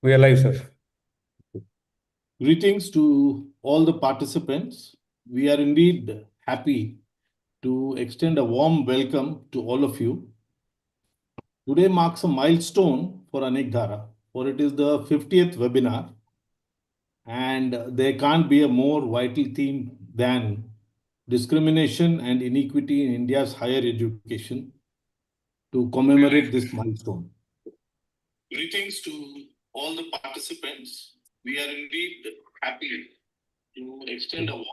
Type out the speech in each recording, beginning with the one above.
We are live, sir. Greetings to all the participants. We are indeed happy to extend a warm welcome to all of you. Today marks a milestone for Anekdhara, for it is the 50th webinar, and there can't be a more vital theme than discrimination and inequity in India's higher education to commemorate this milestone. Greetings to all the participants. We are indeed happy to extend a warm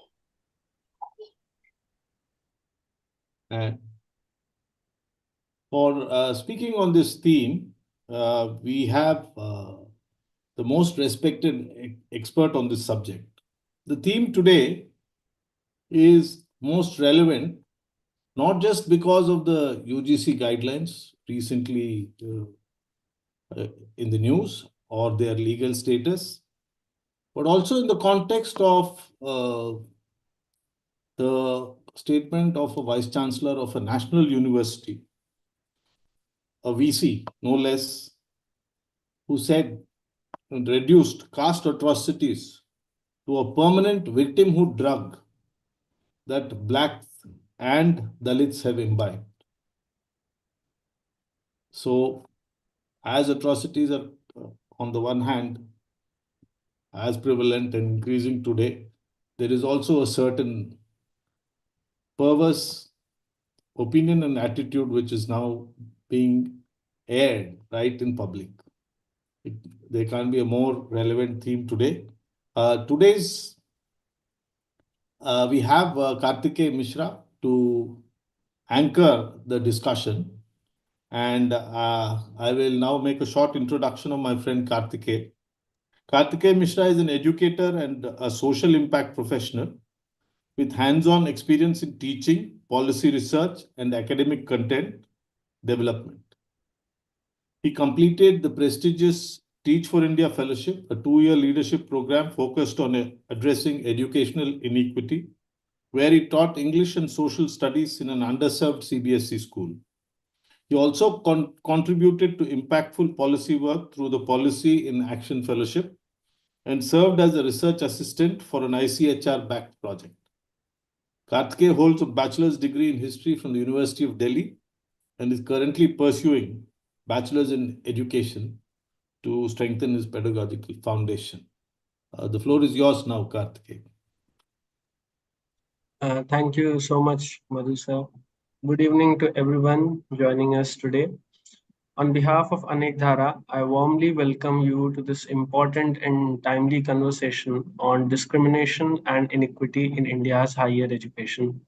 for speaking on this theme, we have the most respected expert on this subject. The theme today is most relevant, not just because of the UGC guidelines recently in the news or their legal status, but also in the context of the statement of a vice chancellor of a national university, a VC, no less, who said and reduced caste atrocities to a permanent victimhood drug that blacks and Dalits have imbibed. So, as atrocities are, on the one hand, as prevalent and increasing today, there is also a certain perverse opinion and attitude which is now being aired right in public. There can't be a more relevant theme today. We have Kartikeya Mishra to anchor the discussion. And I will now make a short introduction of my friend Kartikeya. Kartikeya Mishra is an educator and a social impact professional with hands-on experience in teaching, policy research, and academic content development. He completed the prestigious Teach for India Fellowship, a 2-year leadership program focused on addressing educational inequity, where he taught English and social studies in an underserved CBSE school. He also contributed to impactful policy work through the Policy in Action Fellowship and served as a research assistant for an ICHR-backed project. Kartikeya holds a bachelor's degree in history from the University of Delhi and is currently pursuing bachelor's in education to strengthen his pedagogical foundation. The floor is yours now, Kartikeya. Thank you so much, Madhu sir. Good evening to everyone joining us today. On behalf of Anekdhara, I warmly welcome you to this important and timely conversation on discrimination and inequity in India's higher education.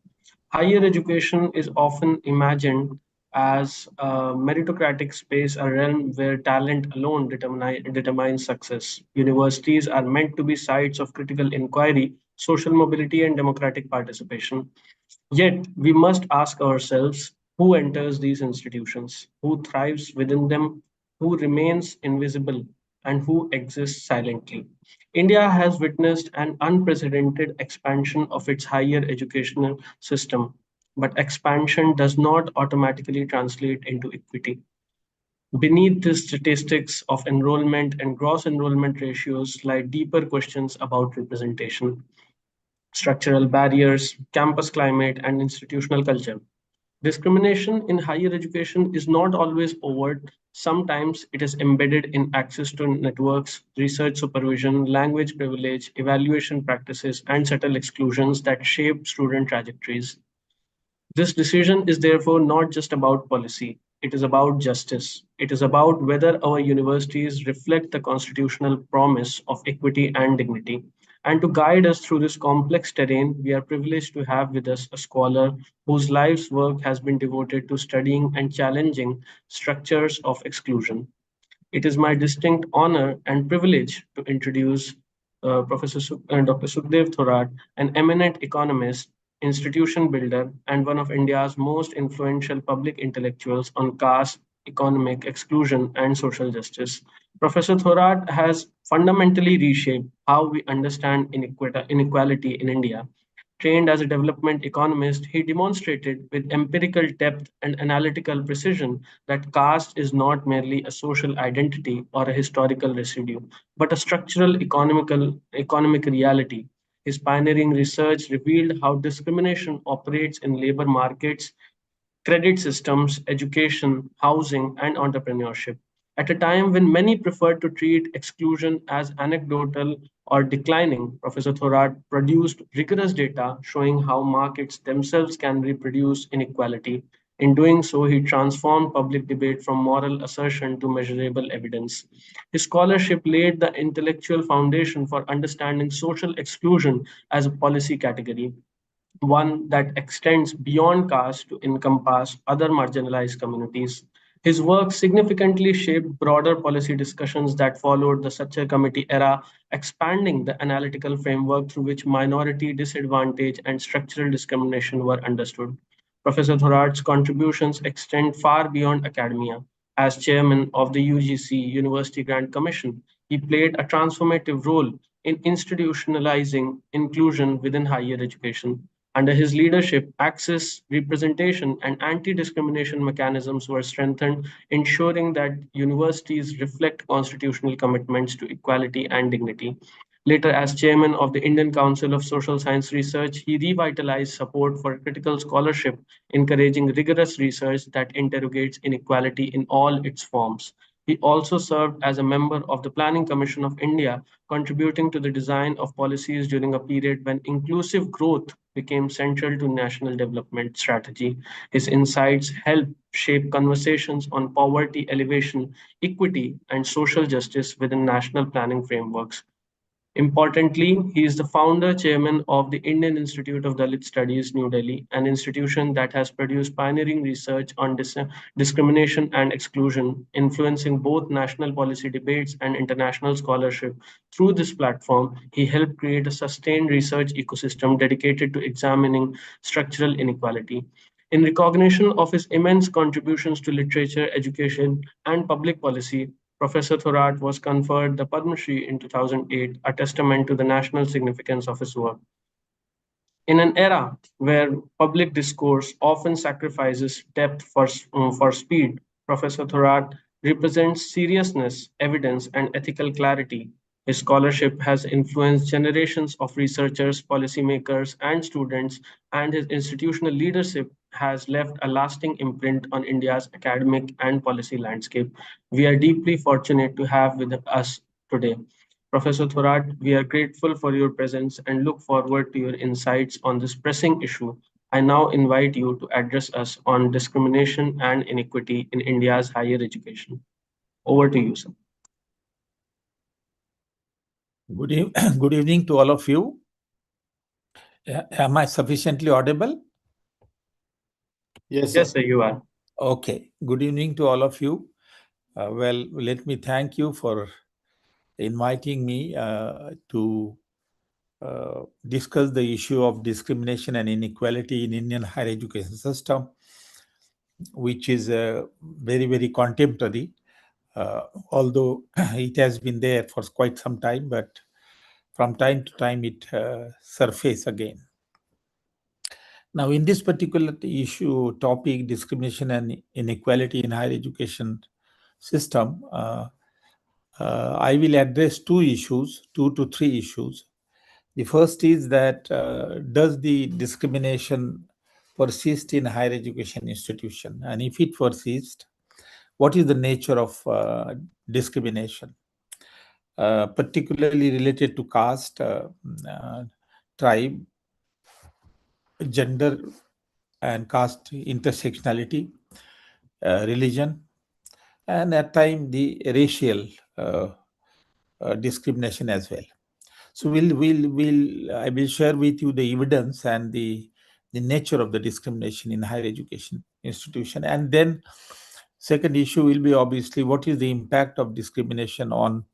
Higher education is often imagined as a meritocratic space, a realm where talent alone determines success. Universities are meant to be sites of critical inquiry, social mobility, and democratic participation. Yet, we must ask ourselves who enters these institutions, who thrives within them, who remains invisible, and who exists silently. India has witnessed an unprecedented expansion of its higher educational system, but expansion does not automatically translate into equity. Beneath the statistics of enrollment and gross enrollment ratios lie deeper questions about representation, structural barriers, campus climate, and institutional culture. Discrimination in higher education is not always overt. Sometimes it is embedded in access to networks, research supervision, language privilege, evaluation practices, and subtle exclusions that shape student trajectories. This decision is therefore not just about policy, it is about justice. It is about whether our universities reflect the constitutional promise of equity and dignity. And to guide us through this complex terrain, we are privileged to have with us a scholar whose life's work has been devoted to studying and challenging structures of exclusion. It is my distinct honor and privilege to introduce Dr. Sukhdev Thorat, an eminent economist, institution builder, and one of India's most influential public intellectuals on caste, economic exclusion, and social justice. Professor Thorat has fundamentally reshaped how we understand inequality in India. Trained as a development economist, he demonstrated with empirical depth and analytical precision that caste is not merely a social identity or a historical residue, but a structural economic reality. His pioneering research revealed how discrimination operates in labor markets, credit systems, education, housing, and entrepreneurship. At a time when many preferred to treat exclusion as anecdotal or declining, Professor Thorat produced rigorous data showing how markets themselves can reproduce inequality. In doing so, he transformed public debate from moral assertion to measurable evidence. His scholarship laid the intellectual foundation for understanding social exclusion as a policy category, one that extends beyond caste to encompass other marginalized communities. His work significantly shaped broader policy discussions that followed the Sachar Committee era, expanding the analytical framework through which minority disadvantage and structural discrimination were understood. Professor Thorat's contributions extend far beyond academia. As chairman of the UGC University Grant Commission, he played a transformative role in institutionalizing inclusion within higher education. Under his leadership, access, representation, and anti discrimination mechanisms were strengthened, ensuring that universities reflect constitutional commitments to equality and dignity. Later, as chairman of the Indian Council of Social Science Research, he revitalized support for critical scholarship, encouraging rigorous research that interrogates inequality in all its forms. He also served as a member of the Planning Commission of India, contributing to the design of policies during a period when inclusive growth became central to national development strategy. His insights helped shape conversations on poverty elevation, equity, and social justice within national planning frameworks. Importantly, he is the founder chairman of the Indian Institute of Dalit Studies, New Delhi, an institution that has produced pioneering research on discrimination and exclusion, influencing both national policy debates and international scholarship. Through this platform, he helped create a sustained research ecosystem dedicated to examining structural inequality. In recognition of his immense contributions to literature, education, and public policy, Professor Thorat was conferred the Padma Shri in 2008, a testament to the national significance of his work. In an era where public discourse often sacrifices depth for speed, Professor Thorat represents seriousness, evidence, and ethical clarity. His scholarship has influenced generations of researchers, policymakers, and students, and his institutional leadership has left a lasting imprint on India's academic and policy landscape. We are deeply fortunate to have with us today Professor Thorat, we are grateful for your presence and look forward to your insights on this pressing issue. I now invite you to address us on discrimination and inequity in India's higher education. Over to you, sir. Good evening to all of you. Am I sufficiently audible? Yes, Yes, sir. sir, you are. Okay. Good evening to all of you. Well, let me thank you for inviting me to discuss the issue of discrimination and inequality in Indian higher education system, which is very, very contemporary, although it has been there for quite some time, but from time to time it surfaces again. Now, in this particular topic, discrimination and inequality in higher education system, I will address two to three issues. The first is that does the discrimination persist in higher education institution? And if it persists, what is the nature of discrimination? Particularly related to caste, tribe, gender and caste intersectionality, religion, and at times the racial discrimination as well. So I will share with you the evidence and the nature of the discrimination in higher education institution. And then second issue will be obviously what is the impact of discrimination on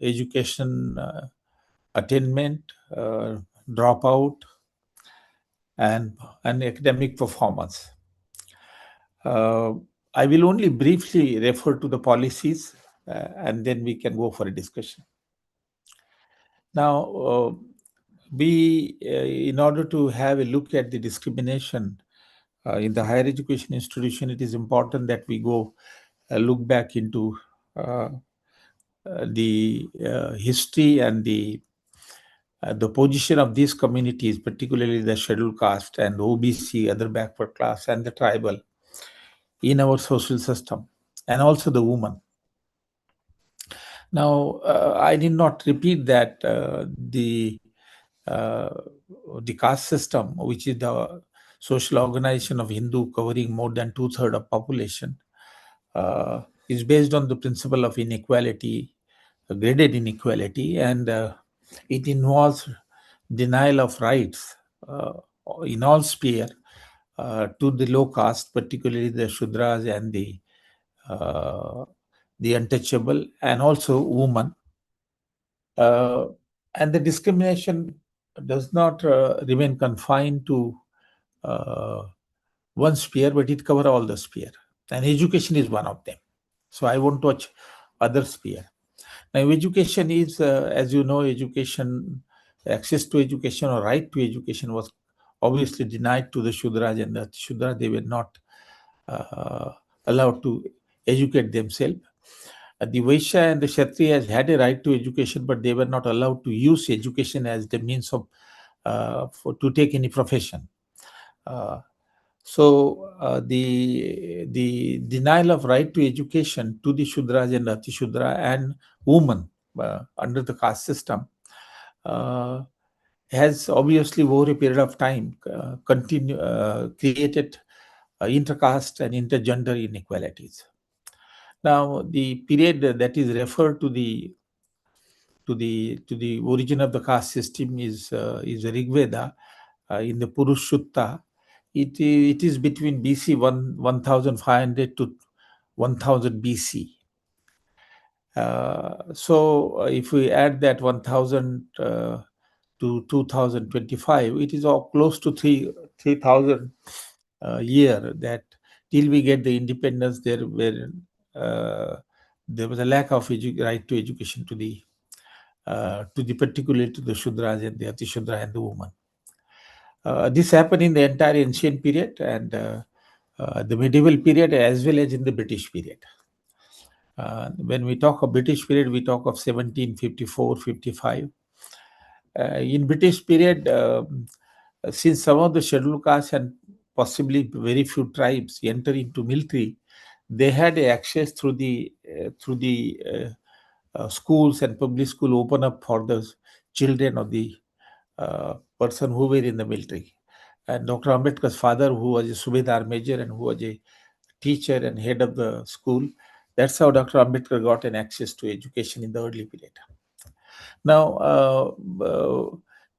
education attainment, dropout, and academic performance. Uh, I will only briefly refer to the policies and then we can go for a discussion. Now, in order to have a look at the discrimination in the higher education institution, it is important that we go look back into the history and the position of these communities, particularly the scheduled caste and OBC, other backward class, and the tribal in our social system, and also the woman. Now, I did not repeat that uh, the caste system, which is the social organization of Hindu covering more than 2/3 of population, is based on the principle of inequality, graded inequality, and it involves denial of rights uh, in all sphere to the low caste, particularly the Shudras and uh, the untouchable, and also women. Uh, and the discrimination does not remain confined to uh, one sphere, but it covers all the sphere. And education is one of them. So I won't touch other sphere. Now, education is, as you know, education, access to education or right to education was obviously denied to the Shudras and the Shudras. They were not uh, allowed to educate themselves. The Vaishya and the Kshatriyas had a right to education, but they were not allowed to use education as the means of to take any profession. Uh, the denial of right to education to the Shudras and Ati Shudra and women under the caste system uh, has obviously over a period of time created intercaste and intergender inequalities. Now, the period that is referred to the origin of the caste system is the Rig Veda in the Purushutta. It is between BC 1500 to 1000 BC. So if we add that 1000 to 2025, it is all close to 3000 year that till we get the independence, there was a lack of right to education to the particularly to the Shudras and the Atishudra and the woman. This happened in the entire ancient period and the medieval period as well as in the British period. When we talk of British period, we talk of 1754-55. In British period, since some of the scheduled castes and possibly very few tribes enter into military, they had access through the schools and public school open up for the children of the person who were in the military. And Dr. Ambedkar's father, who was a Subedar major and who was a teacher and head of the school, that's how Dr. Ambedkar got an access to education in the early period. Now,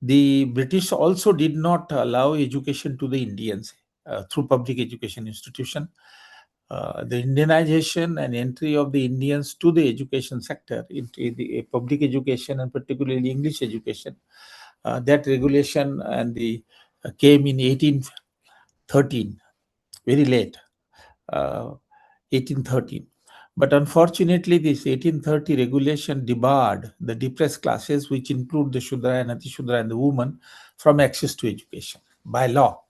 the British also did not allow education to the Indians through public education institution. The Indianization and entry of the Indians to the education sector, into the public education and particularly English education, that regulation and the came in 1813, very late, 1813. But unfortunately, this 1830 regulation debarred the depressed classes, which include the Shudra and Atishudra and the woman, from access to education by law.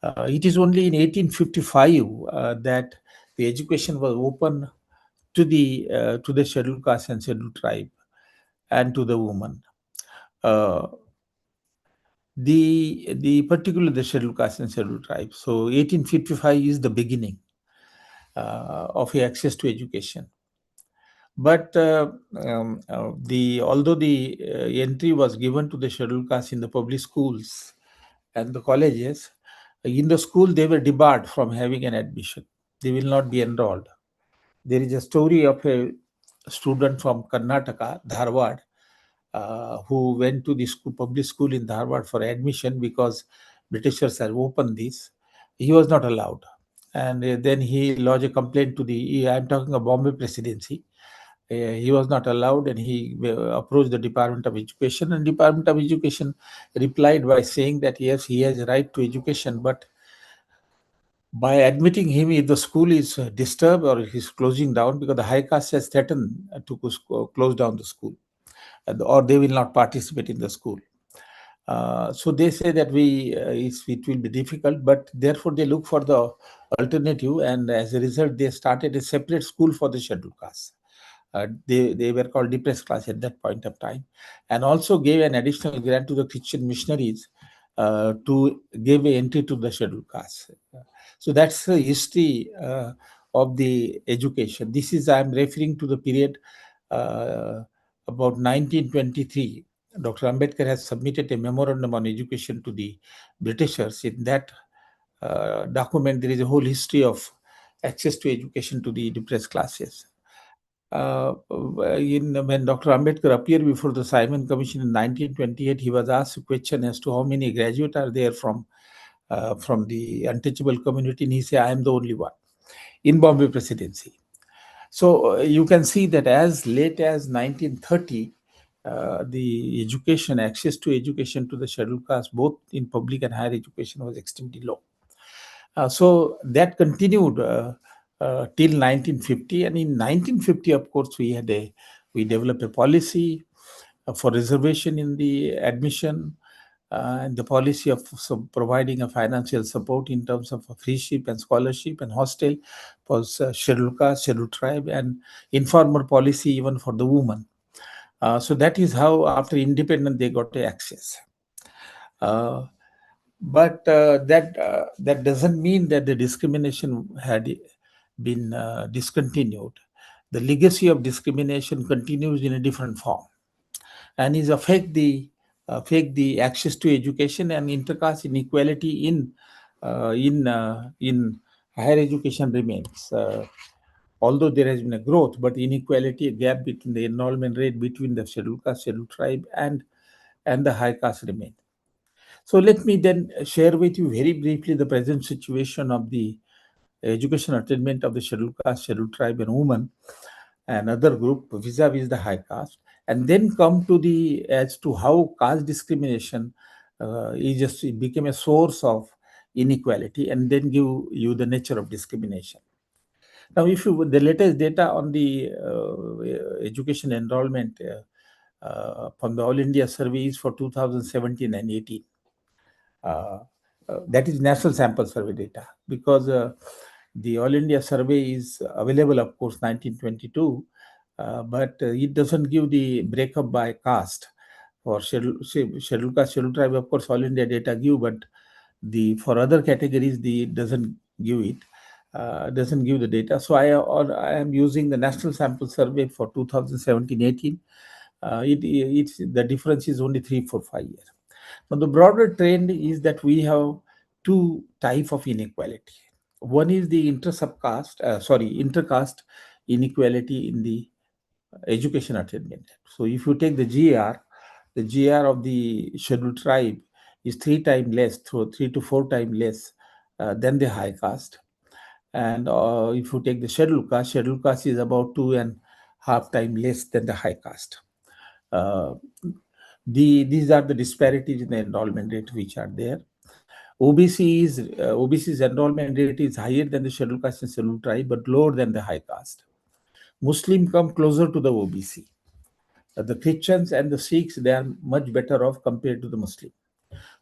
It is only in 1855 that the education was open to the scheduled caste and scheduled tribe and to the woman. Particularly the scheduled caste and scheduled tribe. So 1855 is the beginning of access to education. But although the entry was given to the scheduled caste in the public schools and the colleges, in the school they were debarred from having an admission. They will not be enrolled. There is a story of a student from Karnataka, Dharwad, who went to the public school in Dharwad for admission because Britishers had opened this. He was not allowed. And then he lodged a complaint to I'm talking of Bombay Presidency. He was not allowed and he approached the Department of Education, and Department of Education replied by saying that yes, he has a right to education, but by admitting him, if the school is disturbed or is closing down, because the high caste has threatened to close down the school, or they will not participate in the school. So they say that it will be difficult, but therefore they look for the alternative, and as a result, they started a separate school for the scheduled castes. They were called depressed class at that point of time, and also gave an additional grant to the Christian missionaries to give a entry to the scheduled caste. So that's the history of the education. This is, I'm referring to the period uh, about 1923. Dr. Ambedkar has submitted a memorandum on education to the Britishers. In that document, there is a whole history of access to education to the depressed classes. When Dr. Ambedkar appeared before the Simon Commission in 1928, he was asked a question as to how many graduates are there from the untouchable community, and he said, "I am the only one in Bombay Presidency." So you can see that as late as 1930, the education, access to education to the scheduled caste, both in public and higher education, was extremely low. So that continued till 1950, and in 1950, of course, we developed a policy for reservation in the admission, and the policy of providing a financial support in terms of a freeship and scholarship and hostel for scheduled caste, scheduled tribe, and informal policy even for the women. So that is how, after independence, they got access. Uh, but that doesn't mean that the discrimination had been discontinued. The legacy of discrimination continues in a different form, and is affect the access to education and intercaste inequality in higher education remains. Although there has been a growth, but inequality, a gap between the enrollment rate between the scheduled caste, scheduled tribe, and the high caste remain. So let me then share with you very briefly the present situation of the education attainment of the scheduled caste, scheduled tribe, and women and other group vis-a-vis the high caste, and then come to the as to how caste discrimination is just it became a source of inequality, and then give you the nature of discrimination. Now, if you the latest data on the education enrollment from the All India surveys for 2017 and 18. That is national sample survey data, because the All India survey is available, of course, 1922, but it doesn't give the breakup by caste. For scheduled caste, scheduled tribe, of course, All India data give, but the for other categories, the doesn't give it. Doesn't give the data. So I am using the national sample survey for 2017-18. It's the difference is only 3, 4, 5 years. Now, the broader trend is that we have two type of inequality. One is the intercaste inequality in the education attainment. So if you take the GR of the scheduled tribe is 3 times less, 3 to 4 times less than the high caste. And if you take the scheduled caste is about 2.5 times less than the high caste. Uh, these are the disparities in the enrollment rate which are there. OBC's enrollment rate is higher than the scheduled caste and scheduled tribe, but lower than the high caste. Muslim come closer to the OBC. The Christians and the Sikhs, they are much better off compared to the Muslim.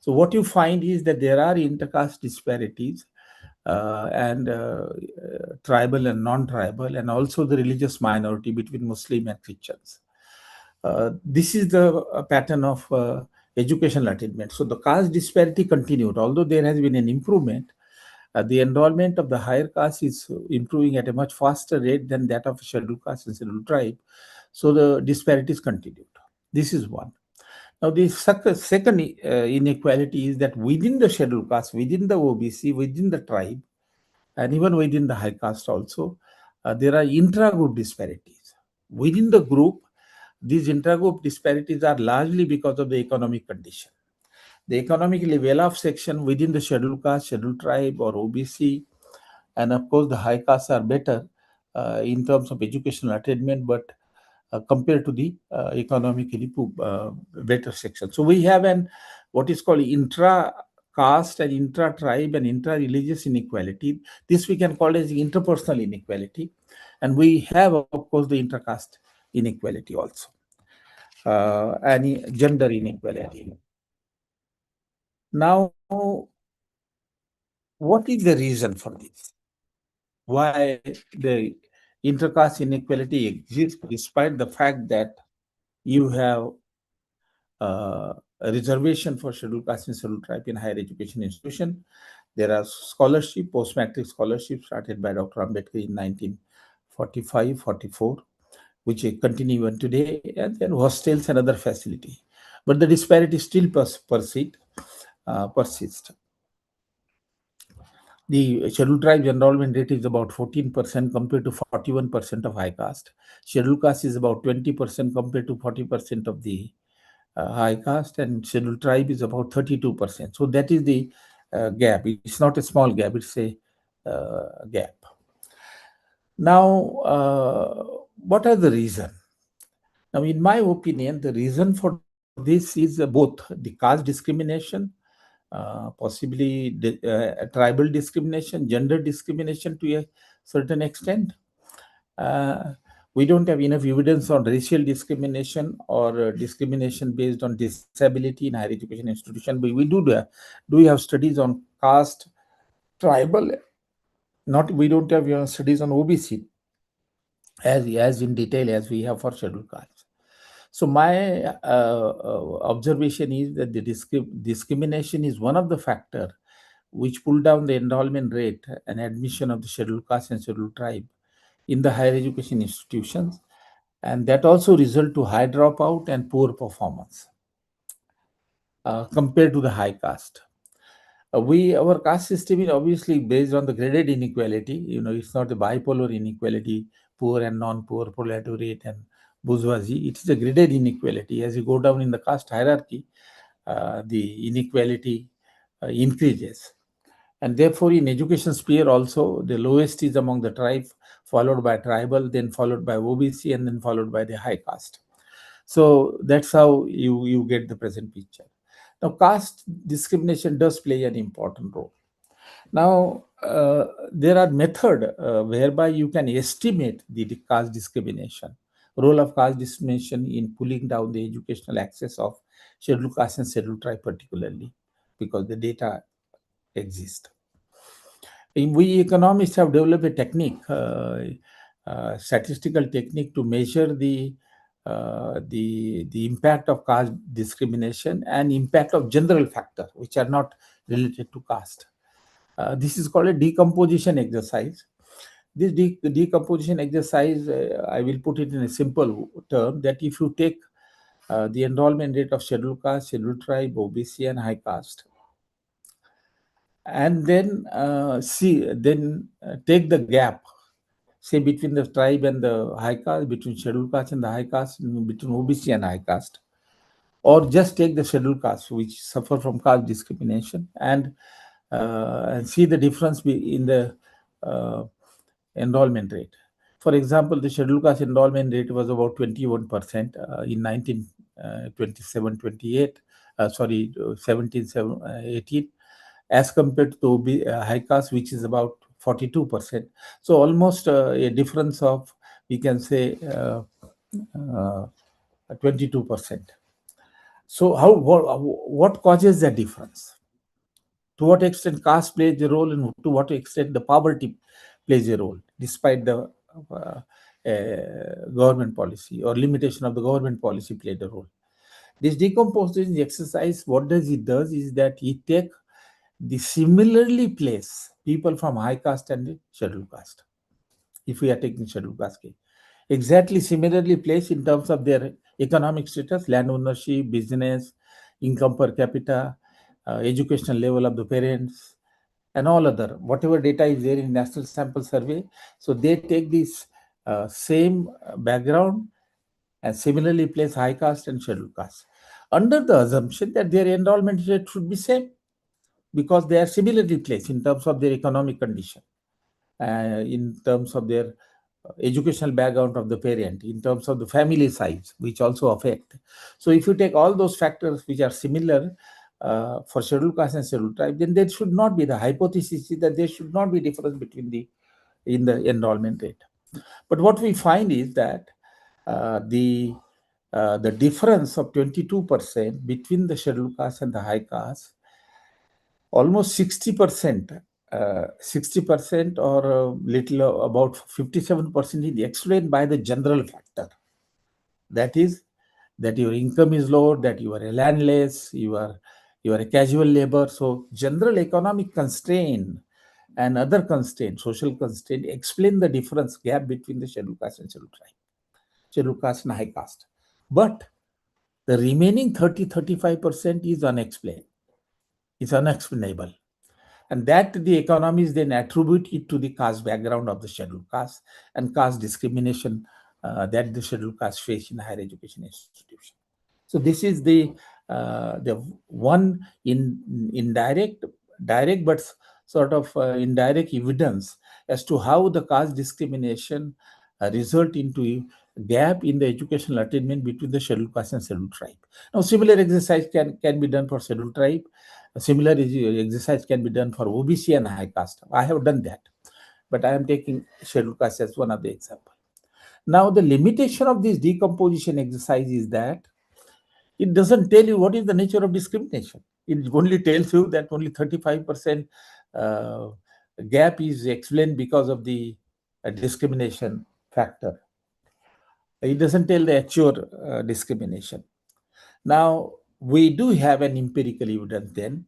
So what you find is that there are intercaste disparities, and tribal and non-tribal, and also the religious minority between Muslim and Christians. This is the pattern of educational attainment. So the caste disparity continued, although there has been an improvement. The enrollment of the higher caste is improving at a much faster rate than that of scheduled caste and scheduled tribe. So the disparities continued. This is one. Now, the second inequality is that within the scheduled caste, within the OBC, within the tribe, and even within the high caste also, there are intra-group disparities. Within the group, these intra-group disparities are largely because of the economic condition. The economically well-off section within the scheduled caste, scheduled tribe, or OBC, and of course the high castes are better in terms of educational attainment, but compared to the economically better section. So we have what is called intra-caste and intra-tribe and intra-religious inequality. This we can call as interpersonal inequality, and we have, of course, the intra-caste inequality also, and gender inequality. Now, what is the reason for this? Why the intercaste inequality exists despite the fact that you have a reservation for scheduled caste and scheduled tribe in higher education institution. There are scholarship, post-matric scholarships started by Dr. Ambedkar in 1945-44, which continue even today, and then hostels and other facility. But the disparity still persist. The scheduled tribes enrollment rate is about 14% compared to 41% of high caste. Scheduled caste is about 20% compared to 40% of the high caste, and scheduled tribe is about 32%. So that is the gap. It's not a small gap, it's a gap. Now, what are the reasons? Now, in my opinion, the reason for this is both the caste discrimination, possibly tribal discrimination, gender discrimination to a certain extent. We don't have enough evidence on racial discrimination or discrimination based on disability in higher education institution. But we have studies on caste, tribal. We don't have studies on OBC as in detail as we have for scheduled castes. So my observation is that the discrimination is one of the factor which pull down the enrollment rate and admission of the scheduled caste and scheduled tribe in the higher education institutions, and that also result to high dropout and poor performance compared to the high caste. Our caste system is obviously based on the graded inequality. It's not the bipolar inequality, poor and non-poor, proletariat and bourgeoisie. It is a graded inequality. As you go down in the caste hierarchy, the inequality increases. And therefore, in education sphere also, the lowest is among the tribe, followed by tribal, then followed by OBC, and then followed by the high caste. So that's how you get the present picture. Now, caste discrimination does play an important role. Now, there are methods whereby you can estimate the caste discrimination, role of caste discrimination in pulling down the educational access of scheduled caste and scheduled tribe particularly, because the data exist. We economists have developed a technique, statistical technique to measure the impact of caste discrimination and impact of general factor which are not related to caste. This is called a decomposition exercise. This decomposition exercise, I will put it in a simple term, that if you take the enrollment rate of scheduled caste, scheduled tribe, OBC, and high caste, and then take the gap, say between the tribe and the high caste, between scheduled caste and the high caste, between OBC and high caste, or just take the scheduled caste which suffer from caste discrimination and see the difference in the enrollment rate. For example, the scheduled caste enrollment rate was about 21% in 1927-28, 17-18, as compared to high caste, which is about 42%. So almost a difference of, we can say, 22%. So what causes that difference? To what extent caste plays a role, and to what extent the poverty plays a role, despite the government policy or limitation of the government policy played a role. This decomposition exercise, what does it does is that it take the similarly placed people from high caste and scheduled caste. If we are taking scheduled caste case, exactly similarly placed in terms of their economic status, land ownership, business, income per capita, educational level of the parents, and all other, whatever data is there in National Sample Survey. So they take this same background and similarly place high caste and scheduled caste, under the assumption that their enrollment rate should be same, because they are similarly placed in terms of their economic condition, in terms of their educational background of the parent, in terms of the family size, which also affect. So if you take all those factors which are similar for scheduled caste and scheduled tribe, then there should not be, the hypothesis is that there should not be difference between in the enrollment rate. But what we find is that the difference of 22% between the scheduled caste and the high caste almost 60%, 60% or a little about 57% is explained by the general factor. That is, that your income is low, that you are landless, you are a casual labor. So general economic constraint and other constraints, social constraint, explain the difference gap between the scheduled caste and scheduled tribe, scheduled caste and high caste. But the remaining 30-35% is unexplained. It's unexplainable. And that the economies then attribute it to the caste background of the scheduled caste and caste discrimination that the scheduled caste face in higher education institution. So this is the one indirect, direct, but sort of indirect evidence as to how the caste discrimination result into a gap in the educational attainment between the scheduled caste and scheduled tribe. Now, similar exercise can be done for scheduled tribe. A similar exercise can be done for OBC and high caste. I have done that, but I am taking scheduled caste as one of the example. Now, the limitation of this decomposition exercise is that it doesn't tell you what is the nature of discrimination. It only tells you that only 35% uh, gap is explained because of the discrimination factor. It doesn't tell the actual discrimination. Now, we do have an empirical evidence then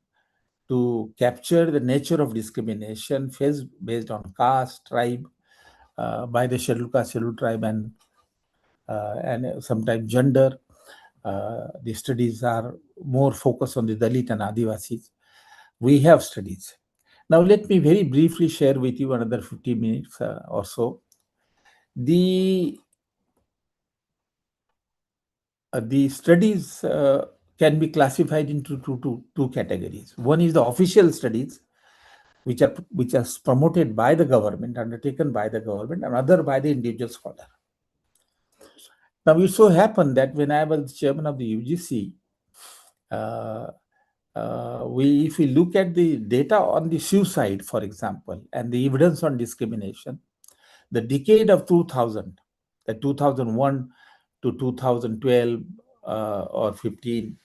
to capture the nature of discrimination faced based on caste, tribe, by the scheduled caste, scheduled tribe, and sometimes gender. The studies are more focused on the Dalit and Adivasis. We have studies. Now, let me very briefly share with you another 50 minutes or so. The studies can be classified into two categories. One is the official studies, which are promoted by the government, undertaken by the government, and other by the individual scholar. Now, it so happened that when I was chairman of the UGC, if we look at the data on the suicide, for example, and the evidence on discrimination, the decade of 2000, the 2001 to 2012 or 15,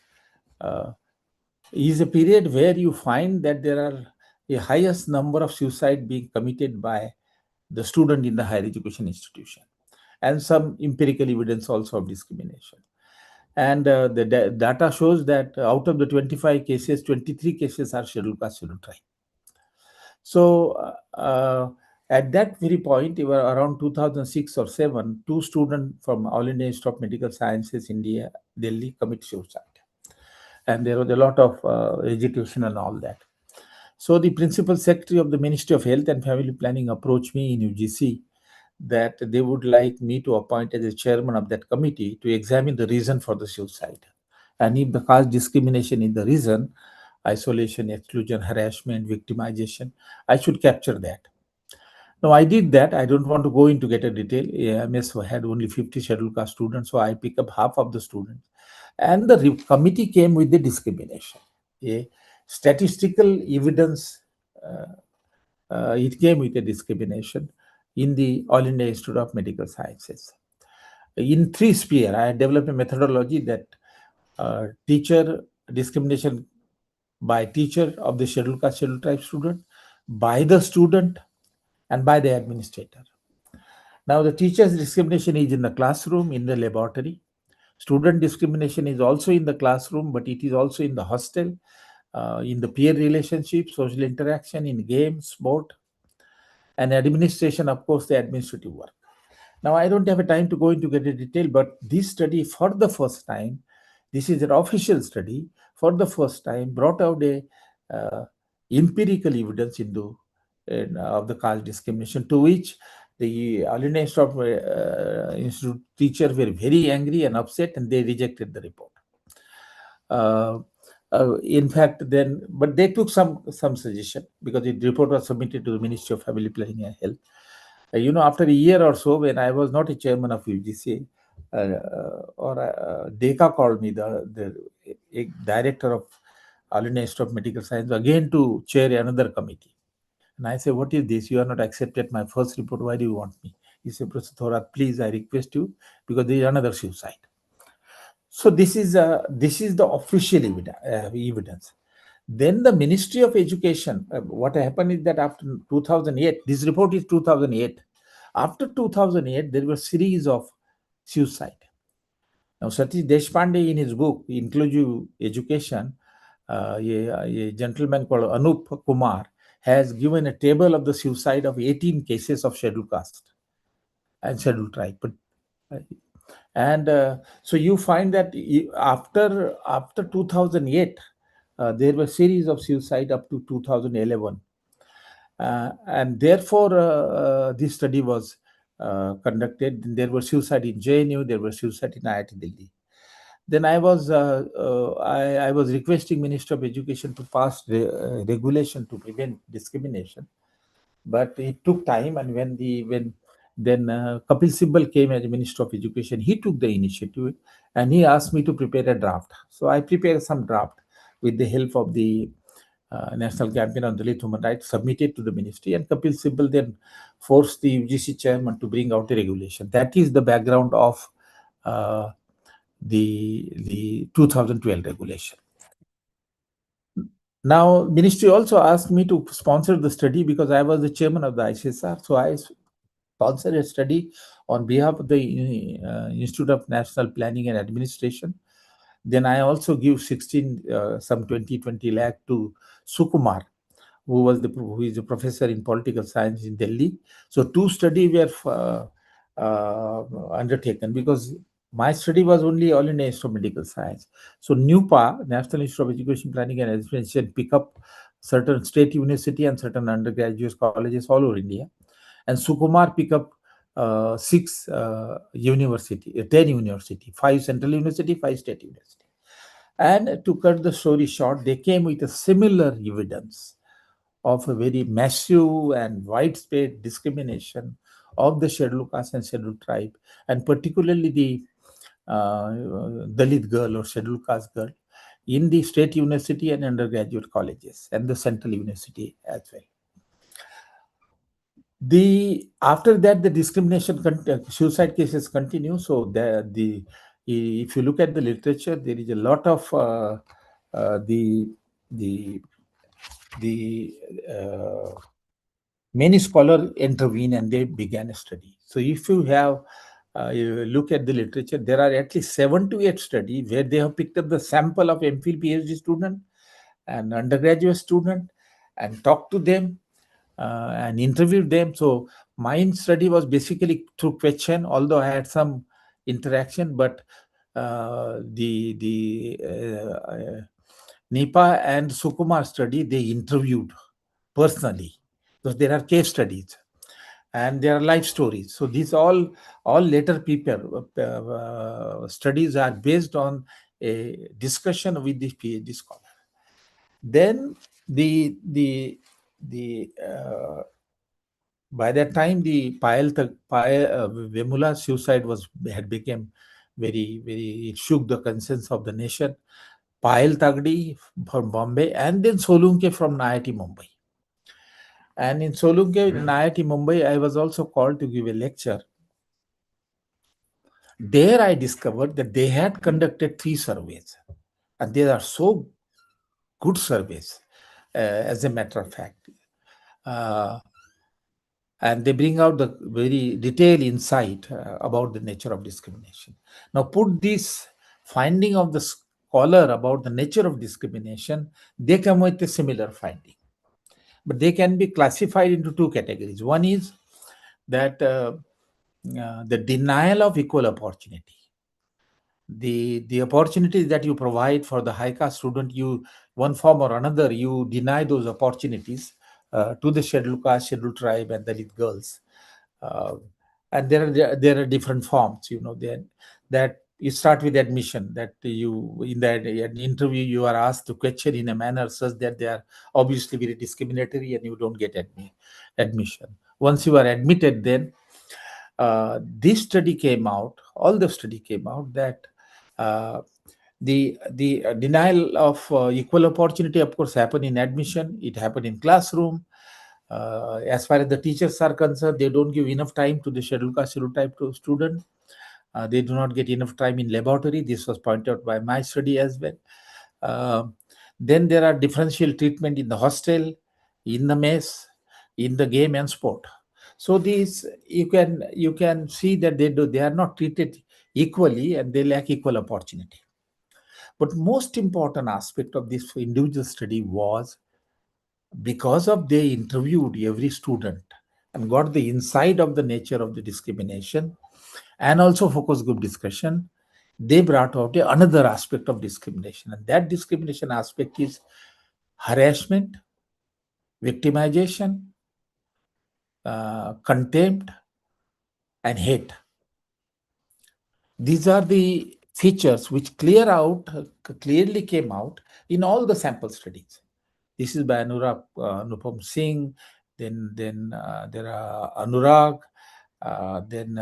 is a period where you find that there are the highest number of suicide being committed by the student in the higher education institution, and some empirical evidence also of discrimination. And the data shows that out of the 25 cases, 23 cases are scheduled caste, scheduled tribe. So at that very point, around 2006 or 7, two students from All India Institute of Medical Sciences, India, Delhi, commit suicide. And there was a lot of agitation and all that. So the principal secretary of the Ministry of Health and Family Planning approached me in UGC that they would like me to appoint as a chairman of that committee to examine the reason for the suicide. And if the caste discrimination is the reason, isolation, exclusion, harassment, victimization, I should capture that. Now, I did that. I don't want to go into greater detail. AMS had only 50 scheduled caste students, so I pick up half of the students. And the committee came with the discrimination. A statistical evidence, it came with a discrimination in the All India Institute of Medical Sciences. In three spheres, I developed a methodology that teacher discrimination by teacher of the scheduled caste, scheduled tribe student, by the student, and by the administrator. Now, the teacher's discrimination is in the classroom, in the laboratory. Student discrimination is also in the classroom, but it is also in the hostel, in the peer relationship, social interaction, in games, sport, and administration, of course, the administrative work. Now, I don't have a time to go into greater detail, but this study, for the first time, this is an official study, for the first time, brought out a empirical evidence of the caste discrimination, to which the All India Institute teachers were very angry and upset, and they rejected the report. In fact, then, but they took some suggestion, because the report was submitted to the Ministry of Family Planning and Health. After a year or so, when I was not a chairman of UGC, DECA called me, the director of All India Institute of Medical Science, again to chair another committee. And I said, what is this? You are not accepted my first report. Why do you want me? He said, Professor Thorat, please, I request you, because there is another suicide. So this is the official evidence. Then the Ministry of Education, what happened is that after 2008, this report is 2008. After 2008, there were series of suicide. Now, Satish Deshpande, in his book Inclusive Education, a gentleman called Anup Kumar has given a table of the suicide of 18 cases of scheduled caste and scheduled tribe. And so you find that after 2008, there were series of suicide up to 2011. And therefore, this study was conducted. There were suicide in JNU, there were suicide in IIT Delhi. Then I was requesting Minister of Education to pass regulation to prevent discrimination, but it took time. And when then Kapil Sibal came as Minister of Education, he took the initiative and he asked me to prepare a draft. So I prepared some draft with the help of the National Campaign on Dalit Human Rights, submitted to the ministry, and Kapil Sibal then forced the UGC chairman to bring out a regulation. That is the background of uh, the 2012 regulation. Now, ministry also asked me to sponsor the study because I was the chairman of the ICSR. So I sponsored a study on behalf of the Institute of National Planning and Administration. Then I also give 16, some 20 lakh to Sukumar, who is a professor in political science in Delhi. So two studies were undertaken because my study was only All India Institute of Medical Science. So NUPA, National Institute of Education Planning and Administration, pick up certain state university and certain undergraduate colleges all over India. And Sukumar pick up 6 university, 10 university, 5 central university, 5 state university. And to cut the story short, they came with a similar evidence of a very massive and widespread discrimination of the scheduled caste and scheduled tribe, and particularly the Dalit girl or scheduled caste girl in the state university and undergraduate colleges and the central university as well. After that, the discrimination suicide cases continue. So if you look at the literature, there is a lot of the many scholars intervene and they began a study. So if you look at the literature, there are at least 7 to 8 studies where they have picked up the sample of MPhil PhD student and undergraduate student and talked to them and interviewed them. So my study was basically through question, although I had some interaction, but the Nipa and Sukumar study, they interviewed personally, because there are case studies and there are life stories. So these all later people studies are based on a discussion with the PhD scholar. Then by that time the Vemula suicide had become very, it shook the conscience of the nation. Payal Tagdi from Bombay, and then Solunke from IIT Mumbai. And in Solunke, in IIT Mumbai, I was also called to give a lecture. There I discovered that they had conducted 3 surveys, and they are so good surveys, as a matter of fact. And they bring out the very detailed insight about the nature of discrimination. Now, put this finding of the scholar about the nature of discrimination, they come with a similar finding. But they can be classified into 2 categories. One is that the denial of equal opportunity. The opportunities that you provide for the high caste student, you, one form or another, you deny those opportunities to the scheduled caste, scheduled tribe, and Dalit girls. And there are different forms, that you start with admission, that you, in that interview, you are asked to question in a manner such that they are obviously very discriminatory and you don't get admission. Once you are admitted, then this study came out, all the study came out that the denial of equal opportunity, of course, happened in admission, it happened in classroom. As far as the teachers are concerned, they don't give enough time to the scheduled caste, scheduled type to student. They do not get enough time in laboratory. This was pointed out by my study as well. Then there are differential treatment in the hostel, in the mess, in the game and sport. So these you can see that they are not treated equally and they lack equal opportunity. But most important aspect of this individual study was because of they interviewed every student and got the insight of the nature of the discrimination and also focus group discussion, they brought out another aspect of discrimination, and that discrimination aspect is harassment, victimization, contempt, and hate. These are the features which clearly came out in all the sample studies. This is by Anupam Singh. Then there are Anurag. Then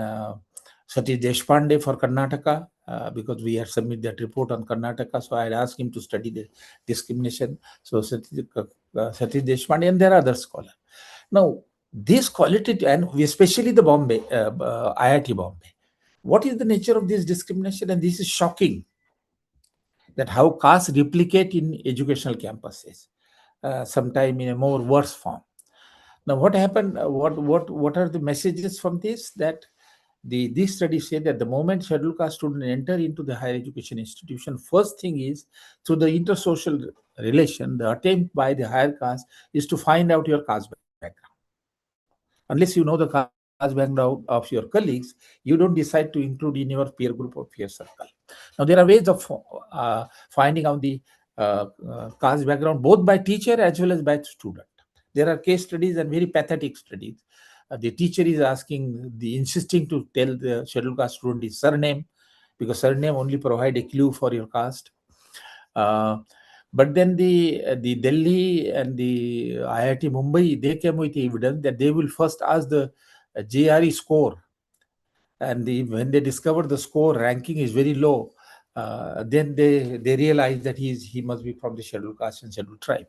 Satish Deshpande for Karnataka, because we had submitted that report on Karnataka. So I had asked him to study the discrimination. So Satish Deshpande, and there are other scholars. Now, this quality, and especially the Bombay, IIT Bombay, what is the nature of this discrimination? And this is shocking, that how caste replicate in educational campuses, sometime in a more worse form. Now, what happened? What are the messages from this? That this study said that the moment scheduled caste students enter into the higher education institution, first thing is through the intersocial relation, the attempt by the higher caste is to find out your caste background. Unless you know the caste background of your colleagues, you don't decide to include in your peer group or peer circle. Now, there are ways of finding out the caste background both by teacher as well as by student. There are case studies and very pathetic studies. The teacher is insisting to tell the scheduled caste student his surname, because surname only provide a clue for your caste. But then the Delhi and the IIT Mumbai, they came with evidence that they will first ask the JRE score, and when they discovered the score ranking is very low, then they realize that he must be from the scheduled caste and scheduled tribe.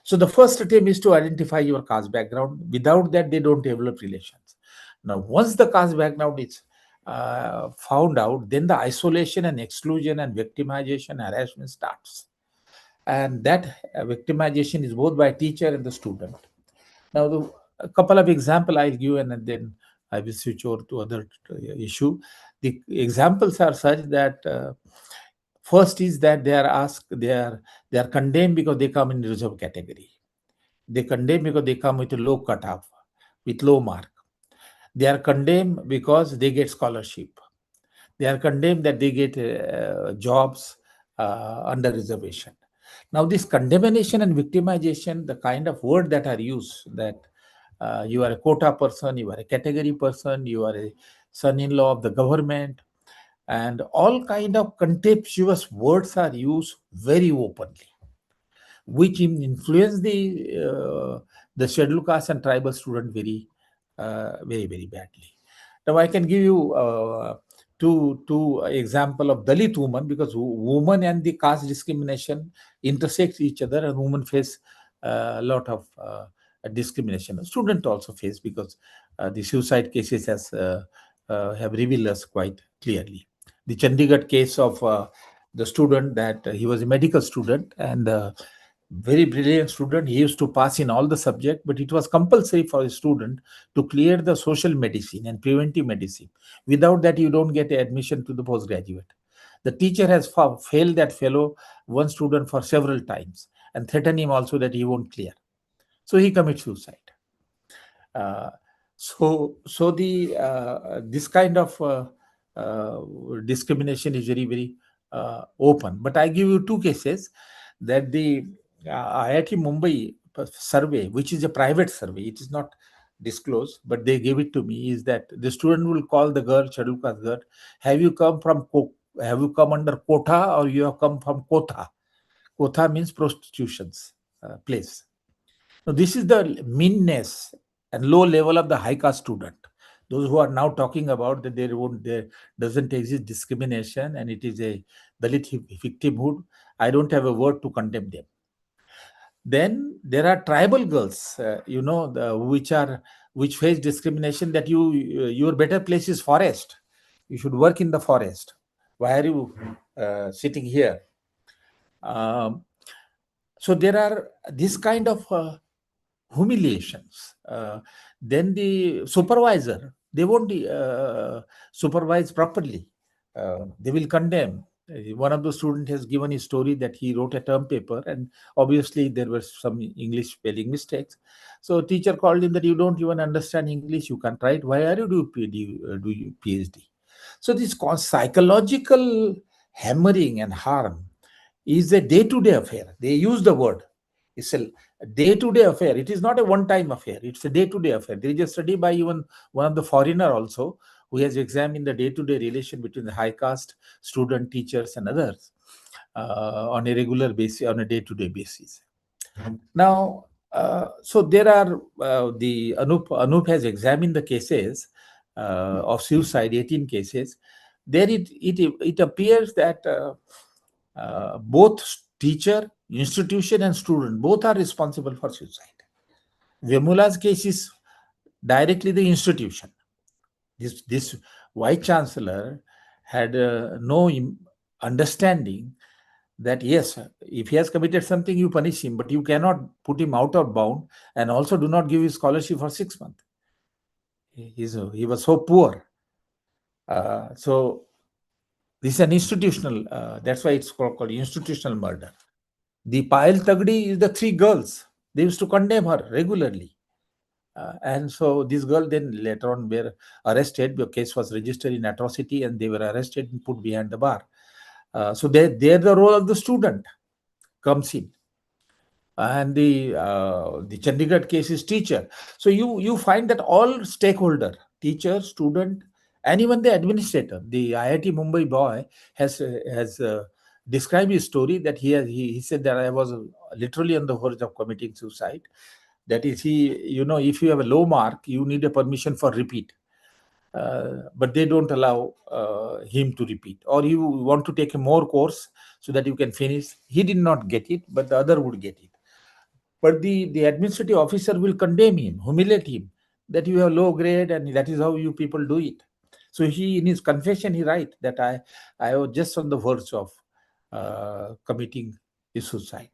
So the first attempt is to identify your caste background. Without that, they don't develop relations. Now, once the caste background is found out, then the isolation and exclusion and victimization, harassment starts. And that victimization is both by teacher and the student. Now, a couple of examples I'll give, and then I will switch over to other issue. The examples are such that first is that they are condemned because they come in reserve category. They condemn because they come with a low cutoff, with low mark. They are condemned because they get scholarship. They are condemned that they get jobs under reservation. Now, this condemnation and victimization, the kind of word that are used, that you are a quota person, you are a category person, you are a son-in-law of the government, and all kind of contemptuous words are used very openly, which influence the scheduled caste and tribal student very badly. Now, I can give you two example of Dalit woman, because women and the caste discrimination intersect each other, and women face a lot of discrimination. Student also face, because the suicide cases have revealed us quite clearly. The Chandigarh case of the student, that he was a medical student and very brilliant student. He used to pass in all the subject, but it was compulsory for a student to clear the social medicine and preventive medicine. Without that, you don't get admission to the postgraduate. The teacher has failed that fellow, one student, for several times, and threatened him also that he won't clear. So he commits suicide. Uh, so the this kind of discrimination is very open. But I give you two cases, that the IIT Mumbai survey, which is a private survey, it is not disclosed, but they gave it to me, is that the student will call the girl, scheduled caste girl, have you come under quota, or you have come from Kotha? Kotha means prostitution's place. Now, this is the meanness and low level of the high caste student. Those who are now talking about that there doesn't exist discrimination and it is a Dalit victimhood, I don't have a word to condemn them. Then there are tribal girls, which face discrimination, that your better place is forest. You should work in the forest. Why are you sitting here? Um, so there are this kind of humiliations. Then the supervisor, they won't supervise properly. They will condemn. One of the students has given a story that he wrote a term paper, and obviously there were some English spelling mistakes. So teacher called him that you don't even understand English, you can't write. Why are you do PhD? So this psychological hammering and harm is a day-to-day affair. They use the word. It's a day-to-day affair. It is not a one-time affair. It's a day-to-day affair. There is a study by even one of the foreigner also who has examined the day-to-day relation between the high caste student, teachers, and others on a regular basis, on a day-to-day basis. Now, so there are the Anup has examined the cases of suicide, 18 cases. There it appears that both teacher, institution, and student both are responsible for suicide. Vemula's case is directly the institution. This vice chancellor had no understanding that yes, if he has committed something, you punish him, but you cannot put him out of bound and also do not give his scholarship for 6 months. He was so poor. So this is an institutional, that's why it's called institutional murder. The Payal Tagdi is the three girls. They used to condemn her regularly. And so this girl then later on were arrested. The case was registered in atrocity and they were arrested and put behind the bar. So there the role of the student comes in. And the Chandigarh case is teacher. So you find that all stakeholder, teacher, student, and even the administrator, the IIT Mumbai boy has described his story that he said that I was literally on the verge of committing suicide. That is, if you have a low mark, you need a permission for repeat. But they don't allow him to repeat. Or you want to take a more course so that you can finish. He did not get it, but the other would get it. But the administrative officer will condemn him, humiliate him, that you have low grade and that is how you people do it. So he, in his confession, he writes that I was just on the verge of committing a suicide.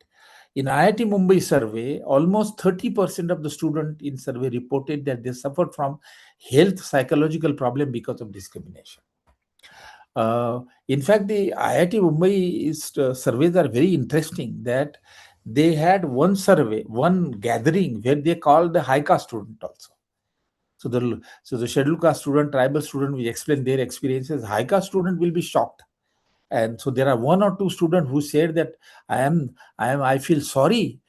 In IIT Mumbai survey, almost 30% of the students in survey reported that they suffered from health psychological problem because of discrimination. In fact, the IIT Mumbai surveys are very interesting that they had one survey, one gathering where they called the high caste student also. So the scheduled caste student, tribal student will explain their experiences. High caste student will be shocked. And so there are one or two students who said that I feel sorry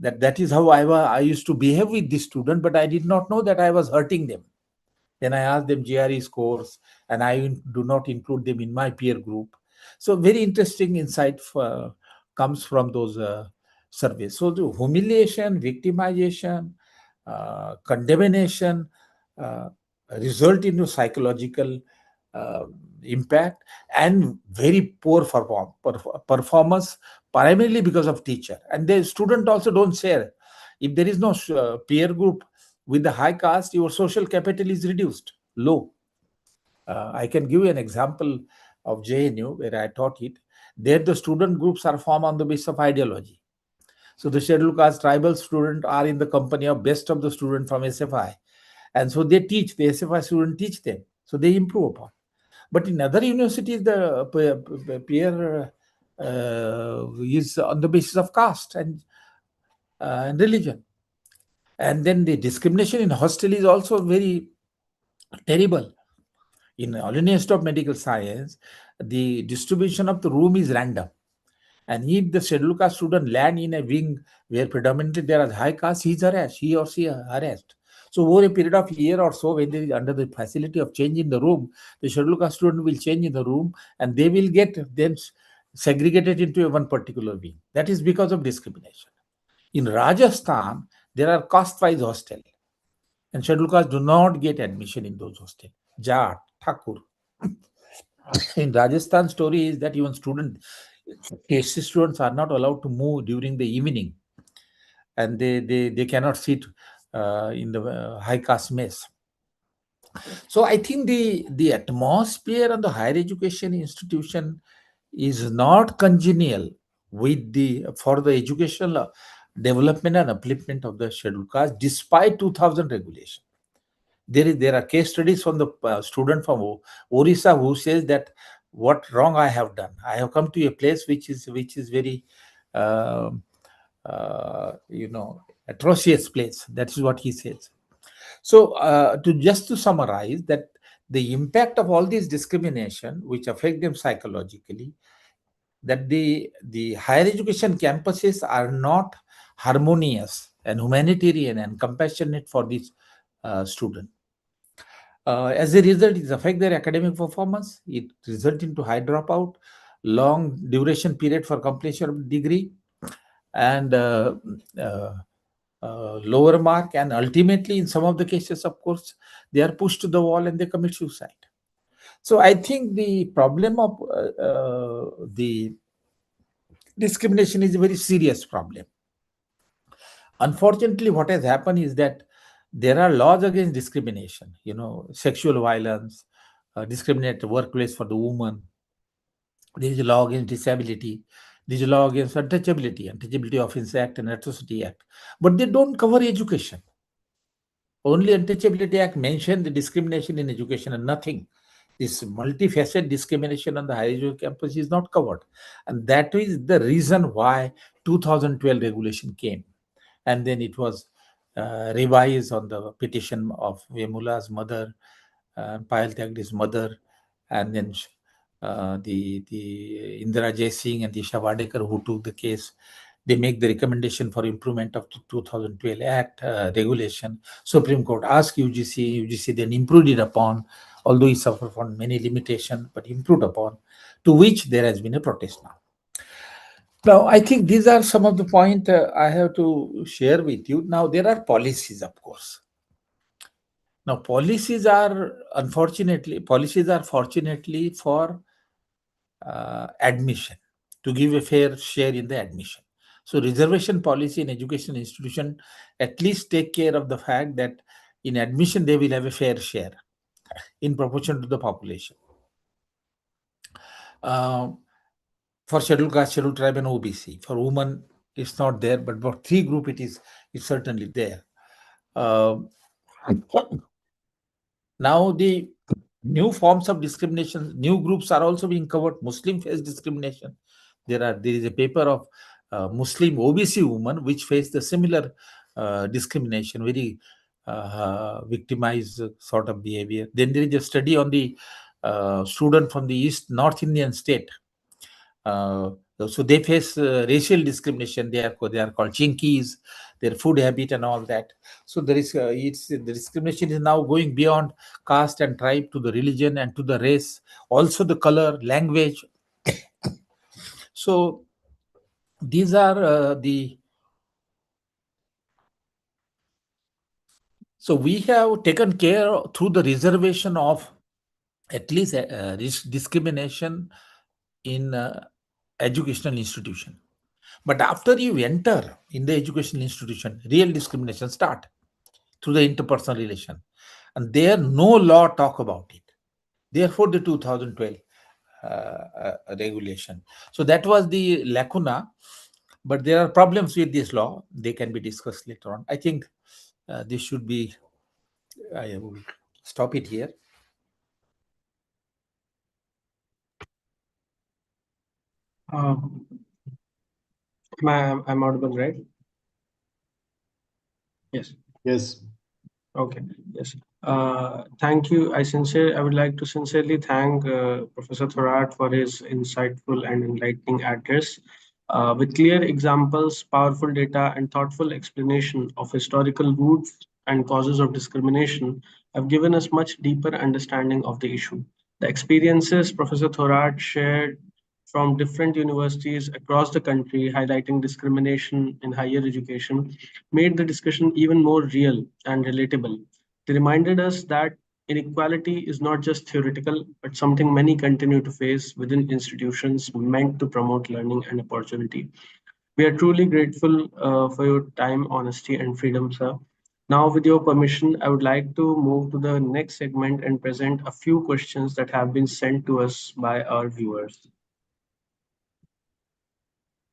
that is how I used to behave with this student, but I did not know that I was hurting them. Then I asked them GRE scores, and I do not include them in my peer group. So very interesting insight comes from those surveys. So the humiliation, victimization, condemnation result into psychological uh, impact and very poor performance, primarily because of teacher. And the student also don't share. If there is no peer group with the high caste, your social capital is reduced, low. I can give you an example of JNU where I taught it. There, the student groups are formed on the basis of ideology. So the scheduled caste tribal students are in the company of best of the students from SFI. And so they teach, the SFI students teach them. So they improve upon. But in other universities, the peer is on the basis of caste and religion. And then the discrimination in hostel is also very terrible. In All India Institute of Medical Science, the distribution of the room is random. And if the scheduled caste student land in a wing where predominantly there are high caste, he is harassed, he or she are harassed. So over a period of a year or so, when they is under the facility of change in the room, the scheduled caste student will change in the room and they will get them segregated into one particular wing. That is because of discrimination. In Rajasthan, there are caste-wise hostels, and scheduled castes do not get admission in those hostels. Jat, Thakur. In Rajasthan, story is that even caste students are not allowed to move during the evening, and they cannot sit in the high caste mess. So I think the atmosphere on the higher education institution is not congenial with the for the educational development and upliftment of the scheduled caste despite 2000 regulation. There are case studies from the student from Orissa who says that what wrong I have done. I have come to a place which is very um atrocious place. That is what he says. So to summarize that the impact of all this discrimination which affect them psychologically, that the higher education campuses are not harmonious and humanitarian and compassionate for these students. As a result, it affect their academic performance. It result into high dropout, long duration period for completion of degree, and uh, lower mark. And ultimately, in some of the cases, of course, they are pushed to the wall and they commit suicide. So I think the problem of the discrimination is a very serious problem. Unfortunately, what has happened is that there are laws against discrimination, sexual violence, discriminate workplace for the woman. There is a law against disability. There is a law against Untouchability Offence Act and Atrocity Act. But they don't cover education. Only Untouchability Act mentioned the discrimination in education and nothing. This multifaceted discrimination on the higher education campus is not covered. And that is the reason why 2012 regulation came. And then it was revised on the petition of Vemula's mother, Payal Tyagre's mother, and then the Indira Jay Singh and the Isha Wadekar who took the case. They make the recommendation for improvement of the 2012 Act regulation. Supreme Court asked UGC then improved it upon, although it suffered from many limitations, but improved upon, to which there has been a protest now. Now, I think these are some of the points I have to share with you. Now, there are policies, of course. Now, policies are fortunately for admission, to give a fair share in the admission. So, reservation policy in education institution at least take care of the fact that in admission they will have a fair share in proportion to the population. Uh, for scheduled caste, scheduled tribe, and OBC. For women, it's not there, but for three group, it's certainly there. Now the new forms of discrimination, new groups are also being covered. Muslim face discrimination. There is a paper of Muslim OBC women which face the similar discrimination, very victimized sort of behavior. Then there is a study on the student from the North Indian state. So they face racial discrimination. They are called chinkies, their food habit and all that. So there is the discrimination is now going beyond caste and tribe to the religion and to the race, also the color, language. So these are the so we have taken care through the reservation of at least discrimination in educational institution. But after you enter in the educational institution, real discrimination start through the interpersonal relation. And there no law talk about it. Therefore, the 2012 regulation. So that was the lacuna. But there are problems with this law. They can be discussed later on. I think this should be, I will stop it here. I'm audible, right? Yes. Yes. Okay. Yes. Thank you. I would like to sincerely thank Professor Thorat for his insightful and enlightening address. With clear examples, powerful data, and thoughtful explanation of historical roots and causes of discrimination, have given us much deeper understanding of the issue. The experiences Professor Thorat shared from different universities across the country highlighting discrimination in higher education made the discussion even more real and relatable. They reminded us that inequality is not just theoretical, but something many continue to face within institutions meant to promote learning and opportunity. We are truly grateful for your time, honesty, and freedom, sir. Now, with your permission, I would like to move to the next segment and present a few questions that have been sent to us by our viewers.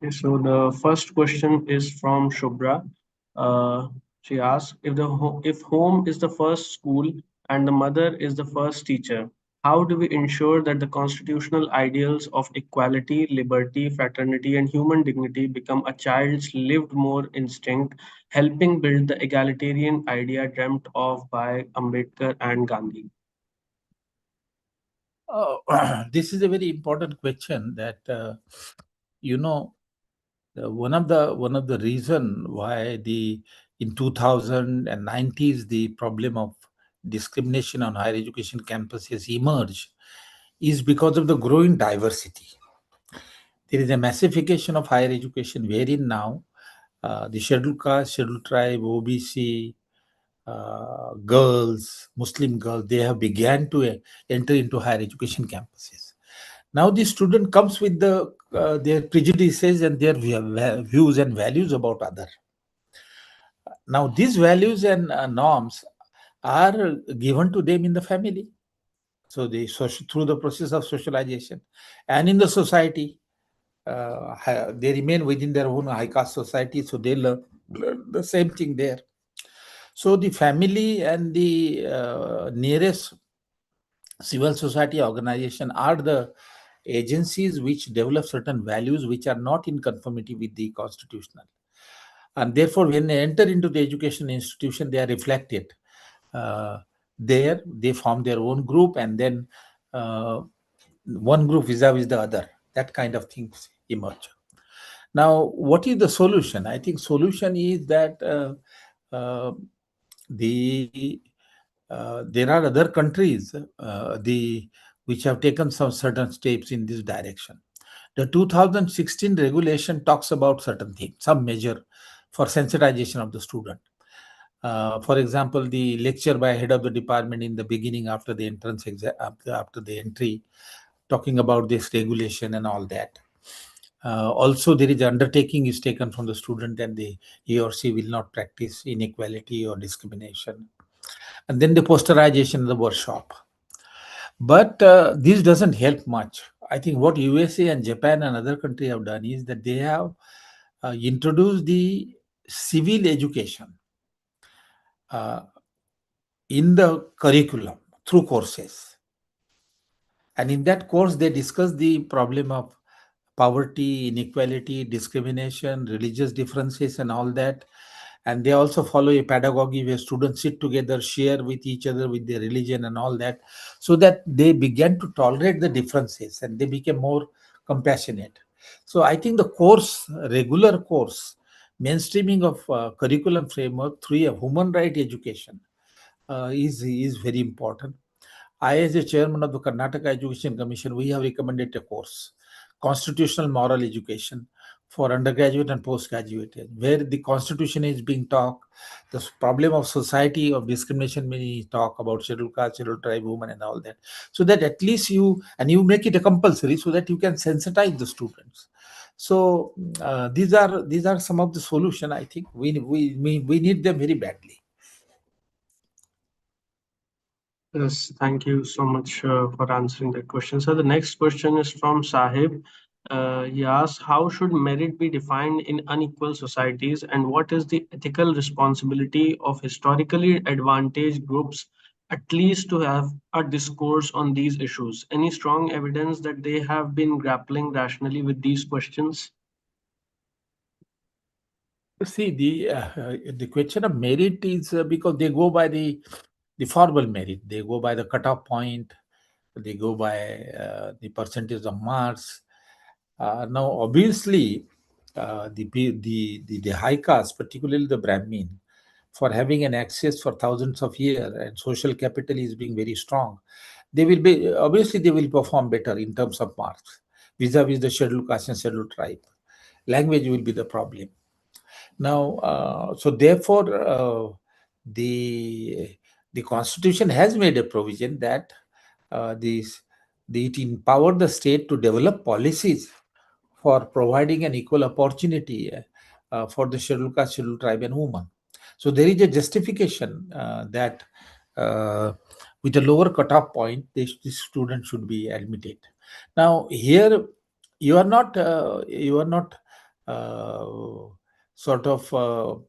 Okay, so the first question is from Shubhra. Uh, she asks if home is the first school and the mother is the first teacher, how do we ensure that the constitutional ideals of equality, liberty, fraternity, and human dignity become a child's lived more instinct, helping build the egalitarian idea dreamt of by Ambedkar and Gandhi? This is a very important question that you know one of the reason why the in 2090s the problem of discrimination on higher education campuses emerged is because of the growing diversity. There is a massification of higher education wherein now the scheduled caste, scheduled tribe, OBC, girls, Muslim girls, they have began to enter into higher education campuses. Now the student comes with their prejudices and their views and values about other. Now these values and norms are given to them in the family. So through the process of socialization and in the society, they remain within their own high caste society, so they learn the same thing there. So the family and the nearest civil society organization are the agencies which develop certain values which are not in conformity with the constitutional, and therefore when they enter into the education institution they are reflected uh, there. They form their own group, and then uh, one group vis-a-vis the other, that kind of things emerge. Now what is the solution? I think solution is that uh, the there are other countries which have taken some certain steps in this direction. The 2016 regulation talks about certain things, some measure for sensitization of the student. For example, the lecture by head of the department in the beginning after the entrance exam, after the entry, talking about this regulation and all that. Also, there is undertaking is taken from the student, and he or she will not practice inequality or discrimination. And then the posterization in the workshop. But this doesn't help much. I think what USA and Japan and other countries have done is that they have introduced the civil education uh, in the curriculum through courses. And in that course, they discuss the problem of poverty, inequality, discrimination, religious differences, and all that. And they also follow a pedagogy where students sit together, share with each other with their religion and all that, so that they began to tolerate the differences and they became more compassionate. So I think the course, regular course, mainstreaming of curriculum framework through a human right education is very important. I, as a chairman of the Karnataka Education Commission, we have recommended a course, Constitutional Moral Education, for undergraduate and postgraduate, where the Constitution is being taught, the problem of society of discrimination being talk about scheduled caste, scheduled tribe, women, and all that, so that at least you make it a compulsory, so that you can sensitize the students. So these are some of the solution. I think we need them very badly. Yes, thank you so much for answering that question. So the next question is from Sahib. He asks, how should merit be defined in unequal societies, and what is the ethical responsibility of historically advantaged groups, at least to have a discourse on these issues? Any strong evidence that they have been grappling rationally with these questions? See, the question of merit is because they go by the formal merit. They go by the cutoff point. They go by the percentage of marks. Now, obviously, the high caste, particularly the Brahmin, for having an access for thousands of years and social capital is being very strong, they will perform better in terms of marks vis-a-vis the scheduled caste and scheduled tribe. Language will be the problem. Now, so therefore, the the constitution has made a provision that these it empower the state to develop policies for providing an equal opportunity for the scheduled caste, scheduled tribe, and women. So there is a justification that uh, with a lower cutoff point, this student should be admitted. Now here, you are not uh, sort of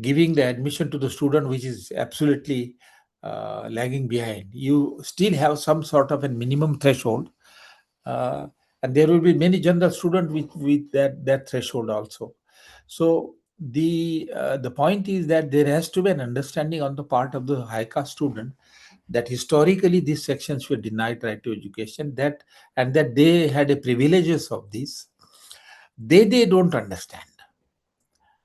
giving the admission to the student which is absolutely lagging behind. You still have some sort of a minimum threshold, uh, and there will be many general students with that threshold also. So the point is that there has to be an understanding on the part of the high caste student that historically these sections were denied right to education, that and that they had a privileges of this. They don't understand.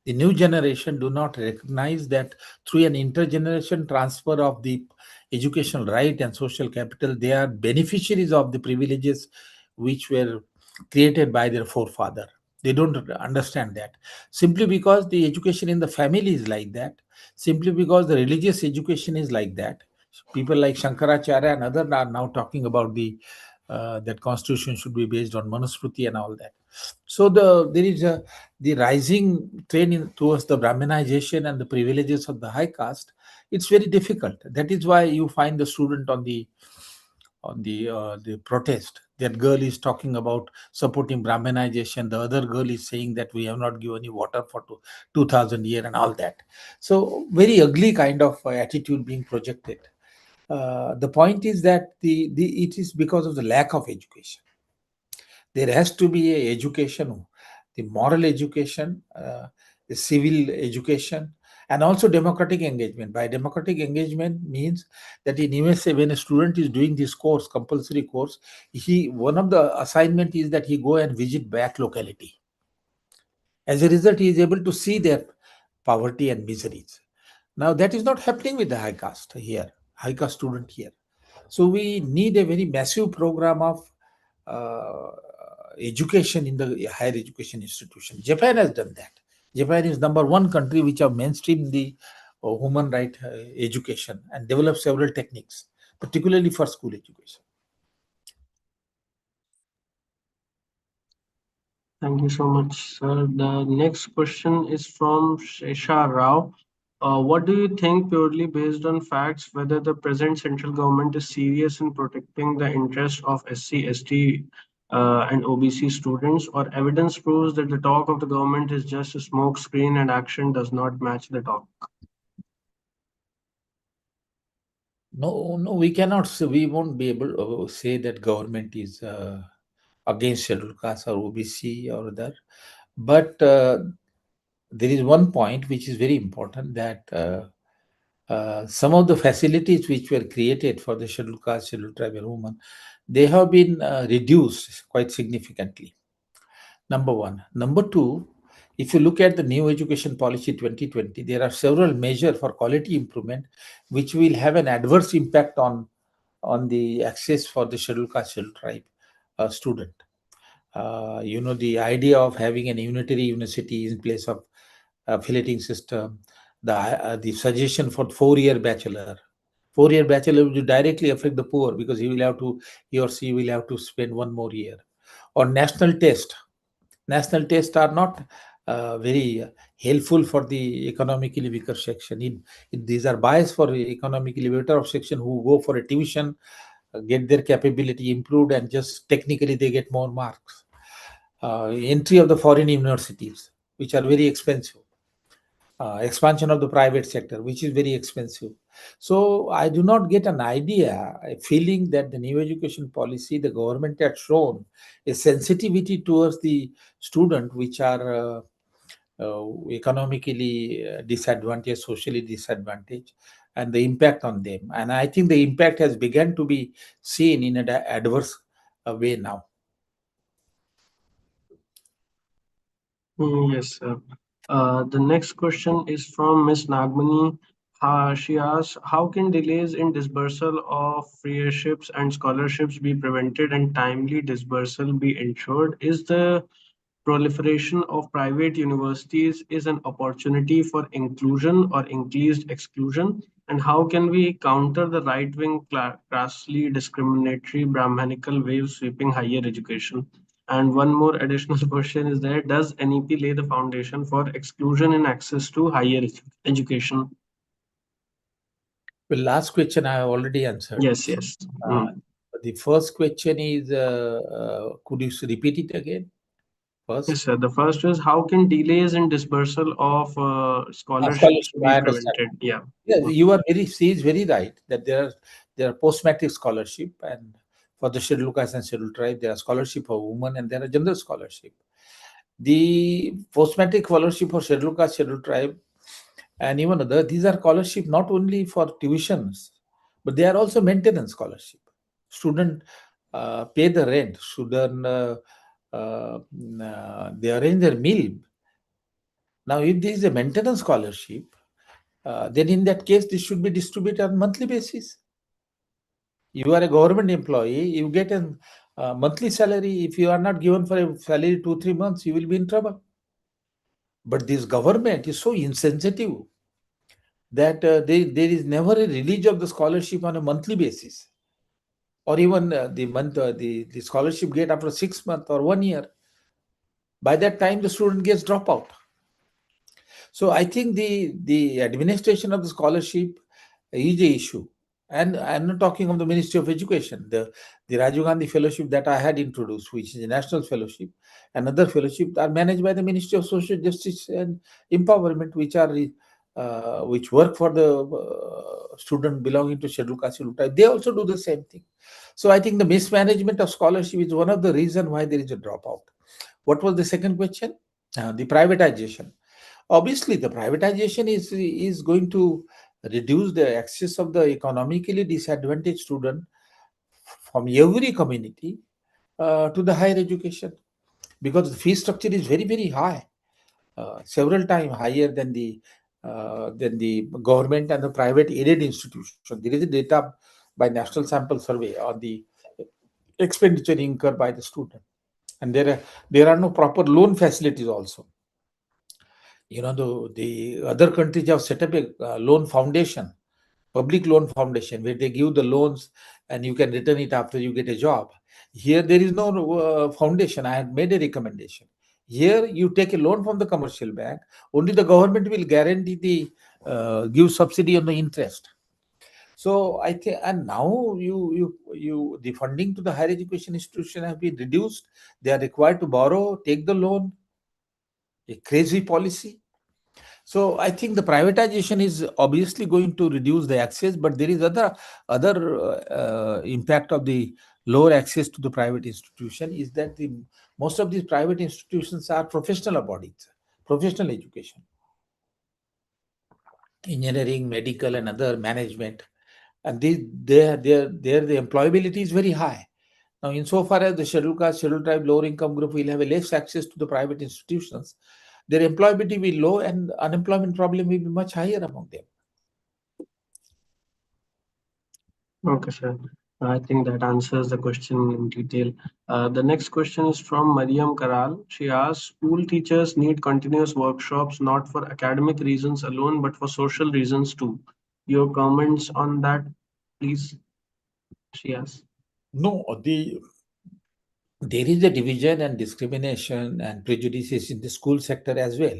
The new generation do not recognize that through an intergeneration transfer of the educational right and social capital, they are beneficiaries of the privileges which were created by their forefather. They don't understand that. Simply because the education in the family is like that, simply because the religious education is like that. People like Shankaracharya and others are now talking about that constitution should be based on Manusmriti and all that. So there is the rising trend towards the Brahminization and the privileges of the high caste. It's very difficult. That is why you find the student on the protest. That girl is talking about supporting Brahminization. The other girl is saying that we have not given you water for 2000 years and all that. So very ugly kind of attitude being projected. The point is that it is because of the lack of education. There has to be a education, the moral education, the civil education, and also democratic engagement. By democratic engagement means that in USA, when a student is doing this course, compulsory course, he one of the assignment is that he go and visit back locality. As a result, he is able to see their poverty and miseries. Now that is not happening with the high caste here, high caste student here. So we need a very massive program of uh, education in the higher education institution. Japan has done that. Japan is number one country which have mainstreamed the human right education and developed several techniques, particularly for school education. Thank you so much, sir. The next question is from Shesha Rao. What do you think, purely based on facts, whether the present central government is serious in protecting the interests of SC, ST, and OBC students, or evidence proves that the talk of the government is just a smoke screen and action does not match the talk? No, no, we cannot say, we won't be able to say that government is against scheduled caste or OBC or other. But there is one point which is very important, that some of the facilities which were created for the scheduled caste, scheduled tribal women, they have been reduced quite significantly. Number one. Number two, if you look at the new education policy 2020, there are several measures for quality improvement which will have an adverse impact on the access for the scheduled caste, scheduled tribe student. The idea of having an unitary university in place of affiliating system, the suggestion for 4-year bachelor. 4-year bachelor will directly affect the poor because he or she will have to spend 1 more year. Or national test. National tests are not very helpful for the economically weaker section. These are biased for the economically better section who go for a tuition, get their capability improved, and just technically they get more marks. Entry of the foreign universities, which are very expensive. Expansion of the private sector, which is very expensive. So I do not get an idea, a feeling that the new education policy, the government had shown a sensitivity towards the student, which are economically disadvantaged, socially disadvantaged, and the impact on them. And I think the impact has begun to be seen in an adverse way now. Yes, sir. The next question is from Ms. Nagmani. She asks, how can delays in disbursal of freerships and scholarships be prevented and timely disbursal be ensured? Is the proliferation of private universities is an opportunity for inclusion or increased exclusion? And how can we counter the right-wing crassly discriminatory Brahmanical wave sweeping higher education? And one more additional question is there, does NEP lay the foundation for exclusion in access to higher education? Well, last question I have already answered. Yes, yes. Uh, the first question is, could you repeat it again? Yes, first. sir. The first is how can delays in disbursal of scholarships Scholarship, be I understand. prevented? Yeah. Yeah, Okay. you are very right that there are post matric scholarship, and for the scheduled caste and scheduled tribe there are scholarship for women and there are general scholarship. The post matric scholarship for scheduled caste, scheduled tribe, and even other, these are scholarship not only for tuitions, but they are also maintenance scholarship. Student pay the rent. Student they arrange their meal. Now, if there is a maintenance scholarship, then in that case, this should be distributed on monthly basis. You are a government employee, you get a monthly salary. If you are not given for a salary 2 3 months, you will be in trouble. But this government is so insensitive that there is never a release of the scholarship on a monthly basis, or even the scholarship get after 6 months or 1 year. By that time, the student gets drop out. So I think the administration of the scholarship is a issue. And I'm not talking of the Ministry of Education. The Rajiv Gandhi Fellowship that I had introduced, which is a national fellowship, and other fellowships are managed by the Ministry of Social Justice and Empowerment, which work for the student belonging to scheduled caste, scheduled tribe. They also do the same thing. So I think the mismanagement of scholarship is one of the reasons why there is a dropout. What was the second question? The privatization. Obviously, the privatization is going to reduce the access of the economically disadvantaged student from every community to the higher education, because the fee structure is very high, several times higher than the government and the private aided institution. There is a data by National Sample Survey on the expenditure incurred by the student, and there are no proper loan facilities also. The other countries have set up a loan foundation, public loan foundation, where they give the loans and you can return it after you get a job. Here there is no foundation. I had made a recommendation. Here you take a loan from the commercial bank, only the government will guarantee the give subsidy on the interest. So I think, and now the funding to the higher education institution have been reduced. They are required to borrow, take the loan. A crazy policy. So I think the privatization is obviously going to reduce the access, but there is other impact of the lower access to the private institution is that the most of these private institutions are professional bodies, professional education, engineering, medical, and other management, and there the employability is very high. Now, insofar as the scheduled caste, scheduled tribe, lower income group will have a less access to the private institutions, their employability will be low and unemployment problem will be much higher among them. Okay, sir. I think that answers the question in detail. The next question is from Mariam Karal. She asks, school teachers need continuous workshops not for academic reasons alone, but for social reasons too. Your comments on that, please, she asks. No, there is a division and discrimination and prejudices in the school sector as well.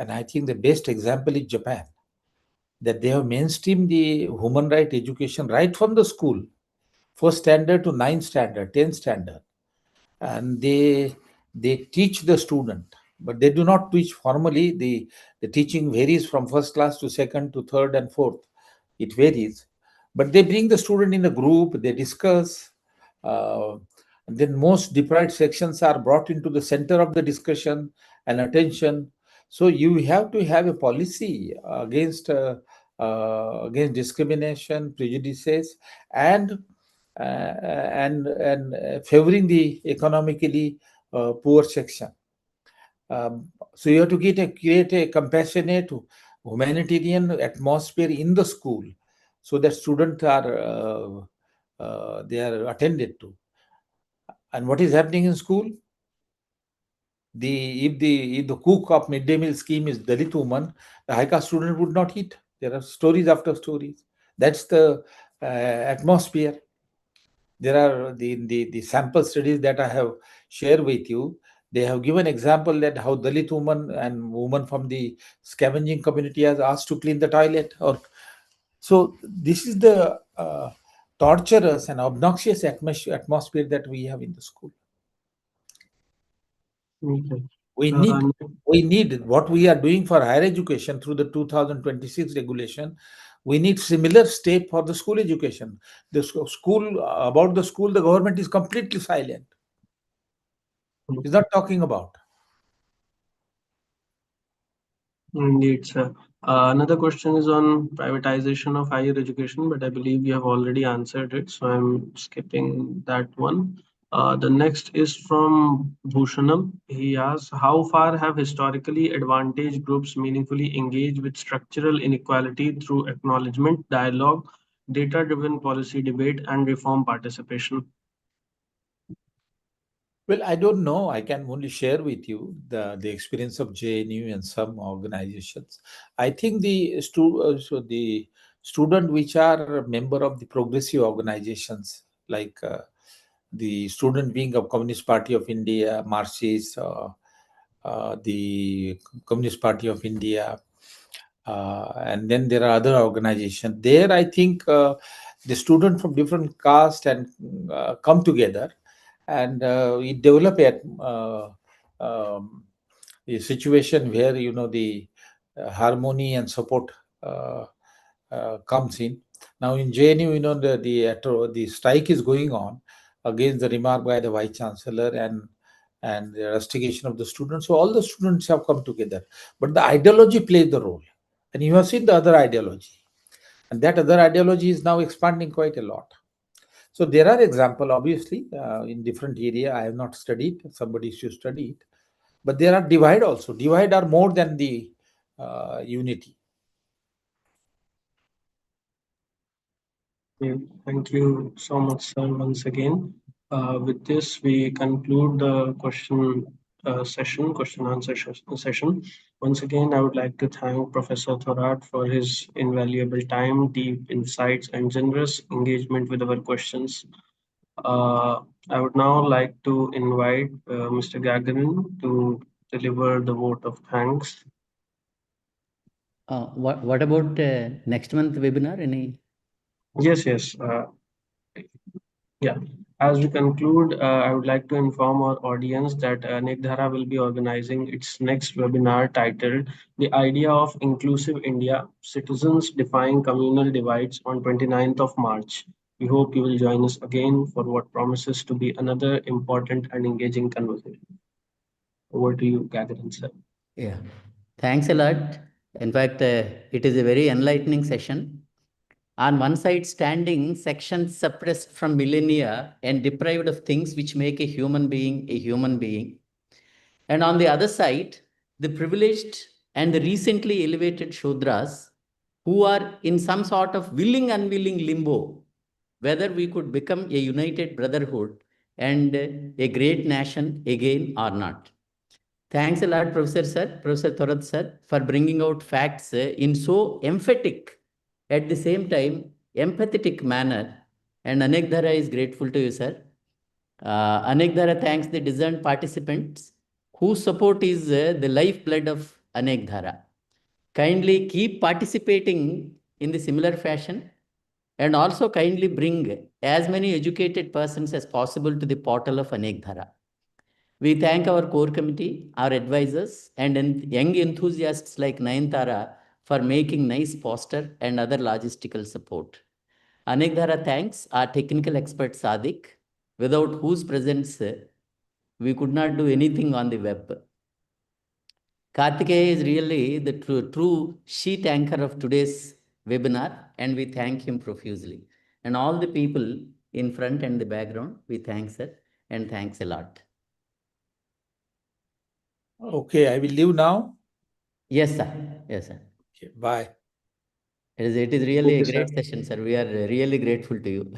And I think the best example is Japan, that they have mainstreamed the human right education right from the school, first standard to ninth standard, 10th standard. And they teach the student, but they do not teach formally. The teaching varies from first class to second to third and fourth. It varies, but they bring the student in a group, they discuss, uh, and then most deprived sections are brought into the center of the discussion and attention. So you have to have a policy against discrimination, prejudices, and favoring the economically poor section. So you have to create a compassionate, humanitarian atmosphere in the school, so that students are they are attended to. And what is happening in school? If the cook of midday meal scheme is Dalit woman, the high caste student would not eat. There are stories after stories. That's the atmosphere. There are the sample studies that I have shared with you. They have given example that how Dalit woman and women from the scavenging community are asked to clean the toilet. Or so this is the torturous and obnoxious atmosphere that we have in the school. Okay. We Uh, need what we are doing for higher education through the 2026 regulation. We need similar step for the school education. The school, about the school, the government is completely silent. Is not talking about. Indeed, sir. Another question is on privatization of higher education, but I believe you have already answered it, so I'm skipping that one. The next is from Bhushanam. He asks, how far have historically advantaged groups meaningfully engaged with structural inequality through acknowledgement, dialogue, data-driven policy debate, and reform participation? Well, I don't know. I can only share with you the experience of JNU and some organizations. I think the student which are a member of the progressive organizations like the student wing of Communist Party of India, Marxists, the Communist Party of India, and then there are other organizations. There, I think the student from different caste and come together and we develop um, a situation where the harmony and support uh, comes in. Now in JNU, the strike is going on against the remark by the vice chancellor and the rustigation of the students. So all the students have come together, but the ideology plays the role, and you have seen the other ideology, and that other ideology is now expanding quite a lot. So there are example, obviously, in different area. I have not studied. Somebody should study it. But there are divide also. Divide are more than the unity. Okay, thank you so much, sir, once again. With this, we conclude the question answer session. Once again, I would like to thank Professor Thorat for his invaluable time, deep insights, and generous engagement with our questions. Uh, I would now like to invite Mr. Gagarin to deliver the vote of thanks. What about next month webinar? Any? Yes, yes. Yeah. As we conclude, I would like to inform our audience that Anekdhara will be organizing its next webinar titled The Idea of Inclusive India, Citizens Defying Communal Divides on 29th of March. We hope you will join us again for what promises to be another important and engaging conversation. Over to you, Gagarin, sir. Yeah. Thanks a lot. In fact, it is a very enlightening session. On one side, standing sections suppressed from millennia and deprived of things which make a human being a human being. And on the other side, the privileged and the recently elevated Shudras who are in some sort of willing, unwilling limbo, whether we could become a united brotherhood and a great nation again or not. Thanks a lot, Professor Sir, Professor Thorat Sir, for bringing out facts in so emphatic, at the same time, empathetic manner. And Anekdhara is grateful to you, sir. Anekdhara thanks the discerned participants whose support is the lifeblood of Anekdhara. Kindly keep participating in the similar fashion and also kindly bring as many educated persons as possible to the portal of Anekdhara. We thank our core committee, our advisors, and young enthusiasts like Nayanthara for making nice poster and other logistical support. Anekdhara thanks our technical expert Sadik, without whose presence we could not do anything on the web. Kartikeya is really the true sheet anchor of today's webinar, and we thank him profusely. And all the people in front and the background, we thank sir and thanks a lot. Okay, I will leave now. Yes, sir. Yes, sir. Okay, bye. It is really Thank a you, sir. great session, sir. We are really grateful to you.